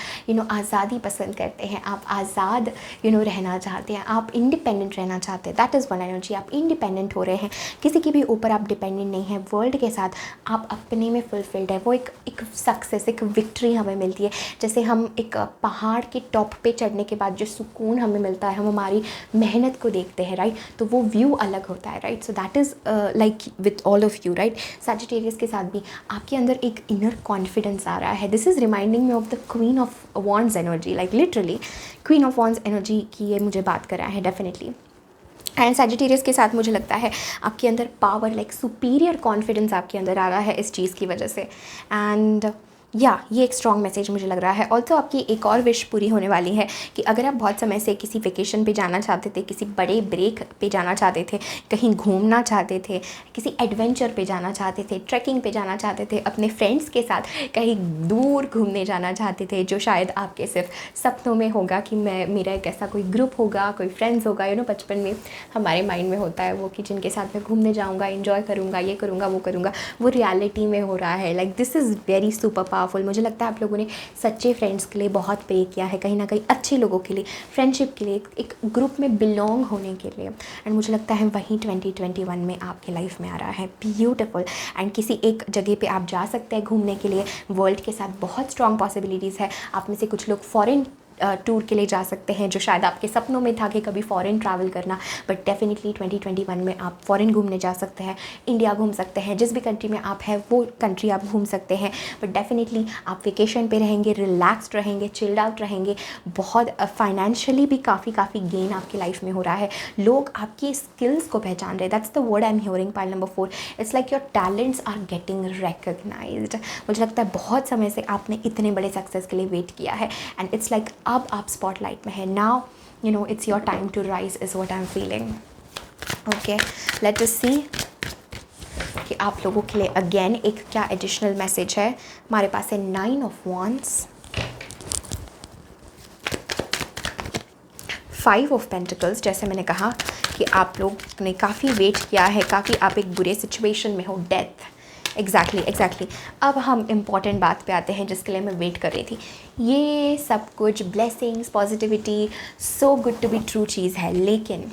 आज़ादी पसंद करते हैं, आप आज़ाद रहना चाहते हैं, आप इंडिपेंडेंट रहना चाहते हैं। दैट इज़ वन एनर्जी, आप इंडिपेंडेंट हो रहे हैं, किसी के भी ऊपर आप डिपेंडेंट नहीं है। वर्ल्ड के साथ आप अपने में फुलफिल्ड है। वो एक सक्सेस, एक विक्ट्री हमें मिलती है। जैसे हम एक पहाड़ के टॉप पे चढ़ने के बाद जो सुकून हमें मिलता है, हम हमारी मेहनत को देखते हैं, राइट। तो वो व्यू अलग होता है, right. So that is like with all of you, right. Sagittarius के साथ भी आपके अंदर एक इनर कॉन्फिडेंस आ रहा है। This is reminding me of the queen of wands energy, like literally queen of wands energy की ये मुझे बात कर रहा है डेफिनेटली। एंड सैजिटेरियस के साथ मुझे लगता है आपके अंदर पावर, लाइक सुपीरियर कॉन्फिडेंस आपके अंदर आ रहा है इस चीज़ की वजह से। एंड या ये एक स्ट्रॉन्ग मैसेज मुझे लग रहा है। ऑल्सो आपकी एक और विश पूरी होने वाली है कि अगर आप बहुत समय से किसी वेकेशन पे जाना चाहते थे, किसी बड़े ब्रेक पे जाना चाहते थे, कहीं घूमना चाहते थे, किसी एडवेंचर पे जाना चाहते थे, ट्रैकिंग पे जाना चाहते थे, अपने फ्रेंड्स के साथ कहीं दूर घूमने जाना चाहते थे, जो शायद आपके सिर्फ सपनों में होगा कि मेरा एक ऐसा कोई ग्रुप होगा, कोई फ्रेंड्स होगा, बचपन में हमारे माइंड में होता है वो कि जिनके साथ मैं घूमने जाऊँगा, इन्जॉय करूँगा, ये करूँगा, वो करूँगा, वो रियलिटी में हो रहा है। Like this is very super powerful. मुझे लगता है आप लोगों ने सच्चे फ्रेंड्स के लिए बहुत प्रे किया है, कहीं ना कहीं अच्छे लोगों के लिए, फ्रेंडशिप के लिए, एक ग्रुप में बिलोंग होने के लिए। एंड मुझे लगता है वहीं 2021 में आपके लाइफ में आ रहा है। ब्यूटीफुल। एंड किसी एक जगह पे आप जा सकते हैं घूमने के लिए, वर्ल्ड के साथ बहुत स्ट्रॉन्ग पॉसिबिलिटीज़ है। आप में से कुछ लोग फॉरेन टूर के लिए जा सकते हैं, जो शायद आपके सपनों में था कि कभी फ़ॉरेन ट्रैवल करना, बट डेफिनेटली 2021 में आप फ़ॉरेन घूमने जा सकते हैं, इंडिया घूम सकते हैं, जिस भी कंट्री में आप हैं वो कंट्री आप घूम सकते हैं। बट डेफिनेटली आप वेकेशन पे रहेंगे, रिलैक्स्ड रहेंगे, चिल्ड आउट रहेंगे। बहुत फाइनेंशियली भी काफ़ी गेन आपकी लाइफ में हो रहा है। लोग आपकी स्किल्स को पहचान रहे हैं। That's the word I am hearing. Pile number 4, it's like your talents are getting recognised. मुझे लगता है बहुत समय से आपने इतने बड़े सक्सेस के लिए वेट किया है, एंड इट्स लाइक अब आप स्पॉटलाइट में है। Now it's your time to rise is what I am feeling. Okay, let us see कि आप लोगों के लिए अगेन एक क्या एडिशनल मैसेज है। हमारे पास है 9 ऑफ वॉन्ड्स, 5 ऑफ पेंटिकल्स। जैसे मैंने कहा कि आप लोग ने काफ़ी वेट किया है, काफ़ी आप एक बुरे सिचुएशन में हो, डेथ। एग्जैक्टली। अब हम इम्पॉर्टेंट बात पे आते हैं जिसके लिए मैं वेट कर रही थी। ये सब कुछ blessings, positivity, so good to be true चीज़ है, लेकिन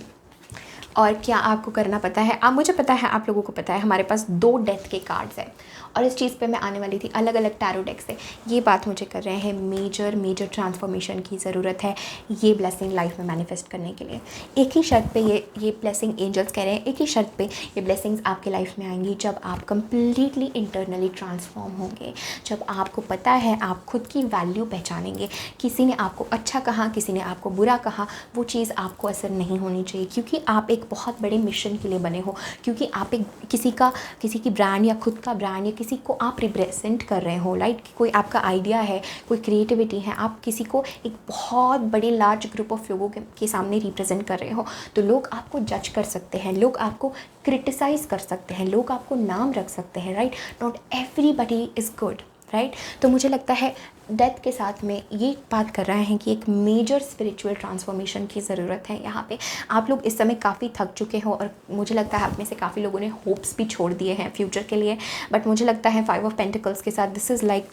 और क्या आपको करना पता है? मुझे पता है, आप लोगों को पता है, हमारे पास 2 डेथ के कार्ड्स हैं और इस चीज़ पे मैं आने वाली थी अलग अलग टैरो डेक से। ये बात मुझे कर रहे हैं मेजर ट्रांसफॉर्मेशन की ज़रूरत है ये ब्लेसिंग लाइफ में मैनिफेस्ट करने के लिए। एक ही शर्त पे ये ब्लेसिंग एंजल्स कह रहे हैं, एक ही शर्त पे ये ब्लेसिंग्स आपके लाइफ में आएंगी जब आप कंप्लीटली इंटरनली ट्रांसफॉर्म होंगे, जब आपको पता है, आप खुद की वैल्यू पहचानेंगे। किसी ने आपको अच्छा कहा, किसी ने आपको बुरा कहा, वो चीज़ आपको असर नहीं होनी चाहिए, क्योंकि आप एक बहुत बड़े मिशन के लिए बने हो, क्योंकि आप एक किसी की ब्रांड या खुद का ब्रांड या किसी को आप रिप्रेजेंट कर रहे हो, राइट? कोई आपका आइडिया है, कोई क्रिएटिविटी है, आप किसी को एक बहुत बड़े लार्ज ग्रुप ऑफ लोगों के सामने रिप्रेजेंट कर रहे हो, तो लोग आपको जज कर सकते हैं, लोग आपको क्रिटिसाइज कर सकते हैं, लोग आपको नाम रख सकते हैं, right? Not everybody is good, right? तो मुझे लगता है डेथ के साथ में ये बात कर रहे हैं कि एक मेजर स्पिरिचुअल ट्रांसफॉर्मेशन की ज़रूरत है यहाँ पे। आप लोग इस समय काफ़ी थक चुके हो और मुझे लगता है आप में से काफ़ी लोगों ने होप्स भी छोड़ दिए हैं फ्यूचर के लिए। बट मुझे लगता है 5 ऑफ पेंटिकल्स के साथ दिस इज़ लाइक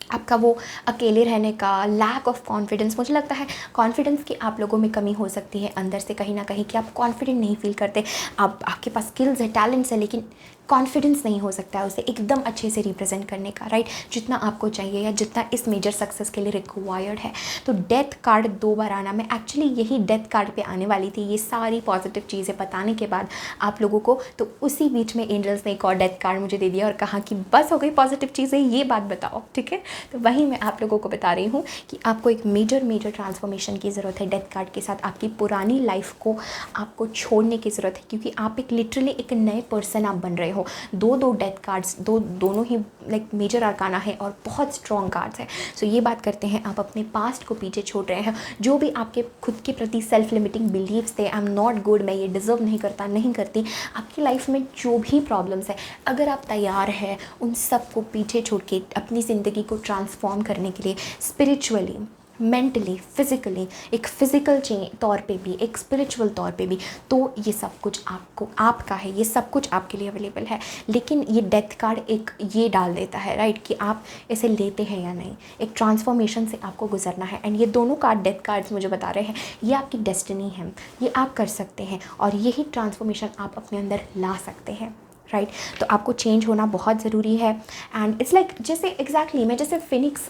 आपका वो अकेले रहने का, लैक ऑफ कॉन्फिडेंस। मुझे लगता है कॉन्फिडेंस की आप लोगों में कमी हो सकती है अंदर से कहीं ना कहीं, कि आप कॉन्फिडेंट नहीं फील करते। आपके पास स्किल्स है, टैलेंट्स है, लेकिन कॉन्फिडेंस नहीं हो सकता है उसे एकदम अच्छे से रिप्रेजेंट करने का, राइट? जितना आपको चाहिए या जितना इस मेजर सक्सेस के लिए रिक्वायर्ड है। तो डेथ कार्ड 2 बार आना, मैं एक्चुअली यही डेथ कार्ड पे आने वाली थी ये सारी पॉजिटिव चीज़ें बताने के बाद आप लोगों को, तो उसी बीच में एंजल्स ने एक और डेथ कार्ड मुझे दे दिया और कहा कि बस हो गई पॉजिटिव चीज़ें, ये बात बताओ, ठीक है? तो वहीं मैं आप लोगों को बता रही हूँ कि आपको एक मेजर ट्रांसफॉर्मेशन की ज़रूरत है डेथ कार्ड के साथ। आपकी पुरानी लाइफ को आपको छोड़ने की ज़रूरत है, क्योंकि आप एक लिटरली एक नए पर्सन आप बन रहे हो। 2 डेथ कार्ड्स, दोनों ही लाइक मेजर आर्काना है और बहुत स्ट्रॉन्ग कार्ड्स हैं। सो ये बात करते हैं आप अपने पास्ट को पीछे छोड़ रहे हैं। जो भी आपके खुद के प्रति सेल्फ लिमिटिंग बिलीव्स थे, आई एम नॉट गुड, मैं ये डिज़र्व नहीं करता, नहीं करती, आपकी लाइफ में जो भी प्रॉब्लम्स है, अगर आप तैयार हैं उन सब को पीछे छोड़ के अपनी ज़िंदगी को ट्रांसफॉर्म करने के लिए, स्पिरिचुअली, मेंटली, फिज़िकली, एक फ़िज़िकल तौर पे भी, एक स्पिरिचुअल तौर पे भी, तो ये सब कुछ आपका है, ये सब कुछ आपके लिए अवेलेबल है। लेकिन ये डेथ कार्ड एक ये डाल देता है, राइट, कि आप इसे लेते हैं या नहीं। एक ट्रांसफॉर्मेशन से आपको गुजरना है, एंड ये दोनों कार्ड, डेथ कार्ड्स मुझे बता रहे हैं ये आपकी डेस्टिनी है, ये आप कर सकते हैं और यही ट्रांसफॉर्मेशन आप अपने अंदर ला सकते हैं, राइट? तो आपको चेंज होना बहुत ज़रूरी है। एंड इट्स लाइक जैसे एग्जैक्टली मैं जैसे फिनिक्स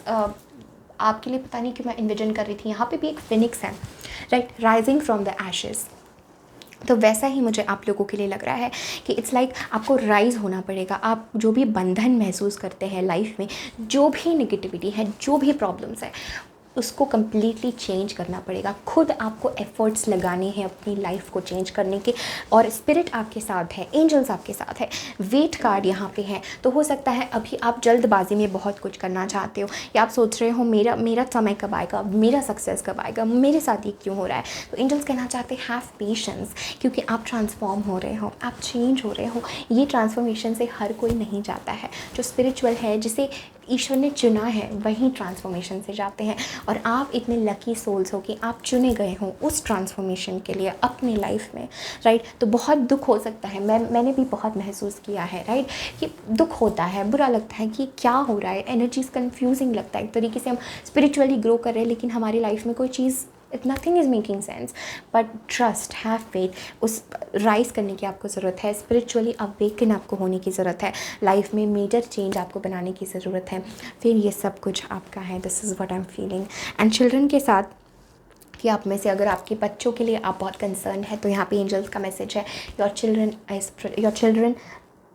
आपके लिए पता नहीं क्यों मैं इन्विजन कर रही थी, यहाँ पे भी एक फिनिक्स है, right, rising from the ashes. तो वैसा ही मुझे आप लोगों के लिए लग रहा है कि इट्स लाइक आपको राइज़ होना पड़ेगा। आप जो भी बंधन महसूस करते हैं लाइफ में, जो भी नेगेटिविटी है, जो भी प्रॉब्लम्स है, उसको कम्प्लीटली चेंज करना पड़ेगा। खुद आपको एफर्ट्स लगाने हैं अपनी लाइफ को चेंज करने के, और स्पिरिट आपके साथ है, एंजल्स आपके साथ है, वेट कार्ड यहाँ पे है। तो हो सकता है अभी आप जल्दबाजी में बहुत कुछ करना चाहते हो, या आप सोच रहे हो मेरा मेरा समय कब आएगा, मेरा सक्सेस कब आएगा, मेरे साथ ये क्यों हो रहा है। तो एंजल्स कहना चाहते हैं हैव पेशेंस, क्योंकि आप ट्रांसफॉर्म हो रहे हो, आप चेंज हो रहे हो। ये ट्रांसफॉर्मेशन से हर कोई नहीं जाता है। जो स्पिरिचुअल है, जिसे ईश्वर ने चुना है, वही ट्रांसफॉर्मेशन से जाते हैं। और आप इतने लकी सोल्स हो कि आप चुने गए हो उस ट्रांसफॉर्मेशन के लिए अपनी लाइफ में, राइट। तो बहुत दुख हो सकता है, मैंने भी बहुत महसूस किया है, राइट, कि दुख होता है, बुरा लगता है कि क्या हो रहा है, एनर्जीज कंफ्यूजिंग लगता है। एक तरीके से हम स्पिरिचुअली ग्रो कर रहे हैं, लेकिन हमारी लाइफ में कोई चीज़, nothing is making sense. But trust, have faith, उस राइज करने की आपको ज़रूरत है, स्पिरिचुअली अवेकन आपको होने की ज़रूरत है, लाइफ में मेजर चेंज आपको बनाने की ज़रूरत है, फिर ये सब कुछ आपका है। This is what I am feeling. And children के साथ कि आप में से अगर आपके बच्चों के लिए आप बहुत कंसर्न है, तो यहाँ पे एंजल्स का मैसेज है, your children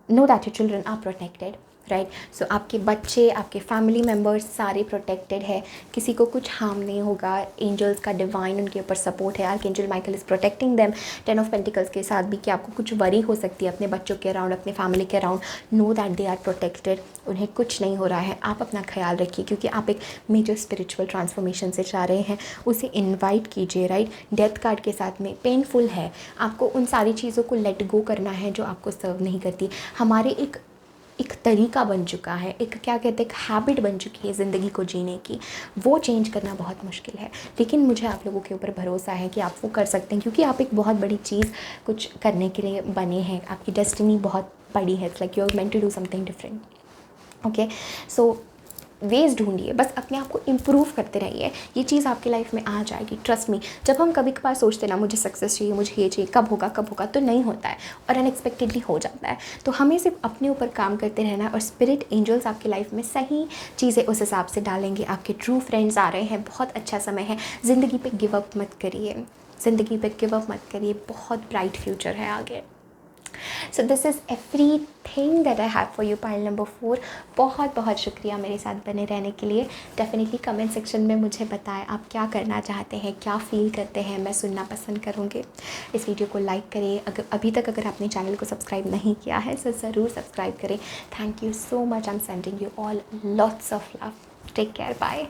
know that your children are protected, right. So आपके बच्चे, आपके फैमिली मेम्बर्स सारे प्रोटेक्टेड है, किसी को कुछ हार्म नहीं होगा। एंजल्स का डिवाइन उनके ऊपर सपोर्ट है, archangel Michael is protecting them. 10 of pentacles के साथ भी कि आपको कुछ वरी हो सकती है अपने बच्चों के अराउंड, अपने फैमिली के around, know that they are protected, उन्हें कुछ नहीं हो रहा है। आप अपना ख्याल रखिए, क्योंकि आप एक मेजर स्पिरिचुअल ट्रांसफॉर्मेशन से जा रहे हैं, उसे इन्वाइट कीजिए, राइट। डेथ कार्ड के साथ में पेनफुल है, आपको उन सारी चीज़ों को लेट गो करना है जो आपको सर्व नहीं करती। हमारे एक तरीका बन चुका है, एक क्या कहते हैं, एक हैबिट बन चुकी है ज़िंदगी को जीने की, वो चेंज करना बहुत मुश्किल है। लेकिन मुझे आप लोगों के ऊपर भरोसा है कि आप वो कर सकते हैं, क्योंकि आप एक बहुत बड़ी चीज़ कुछ करने के लिए बने हैं, आपकी डेस्टिनी बहुत बड़ी है। It's like you are meant to do something different, okay. So ways ढूंढिए, बस अपने आप को इम्प्रूव करते रहिए, ये चीज़ आपकी लाइफ में आ जाएगी, ट्रस्ट मी। जब हम कभी कभार सोचते ना मुझे सक्सेस चाहिए, मुझे ये चाहिए, कब होगा, तो नहीं होता है, और अनएक्सपेक्टेडली हो जाता है। तो हमें सिर्फ अपने ऊपर काम करते रहना है, और स्पिरिट एंजल्स आपकी लाइफ में सही चीज़ें उस हिसाब से डालेंगे। आपके ट्रू फ्रेंड्स आ रहे हैं, बहुत अच्छा समय है। ज़िंदगी पे गिव अप मत करिए, ज़िंदगी पे गिव अप मत करिए, बहुत ब्राइट फ्यूचर है आगे। So this is everything that I have for you, pile number 4। बहुत बहुत शुक्रिया मेरे साथ बने रहने के लिए। डेफिनेटली कमेंट सेक्शन में मुझे बताएं आप क्या करना चाहते हैं, क्या फ़ील करते हैं, मैं सुनना पसंद करूँगी। इस वीडियो को लाइक करें, अगर अभी तक अगर आपने चैनल को सब्सक्राइब नहीं किया है तो ज़रूर सब्सक्राइब करें। Thank you so much, I am sending you all lots of love. Take care, bye.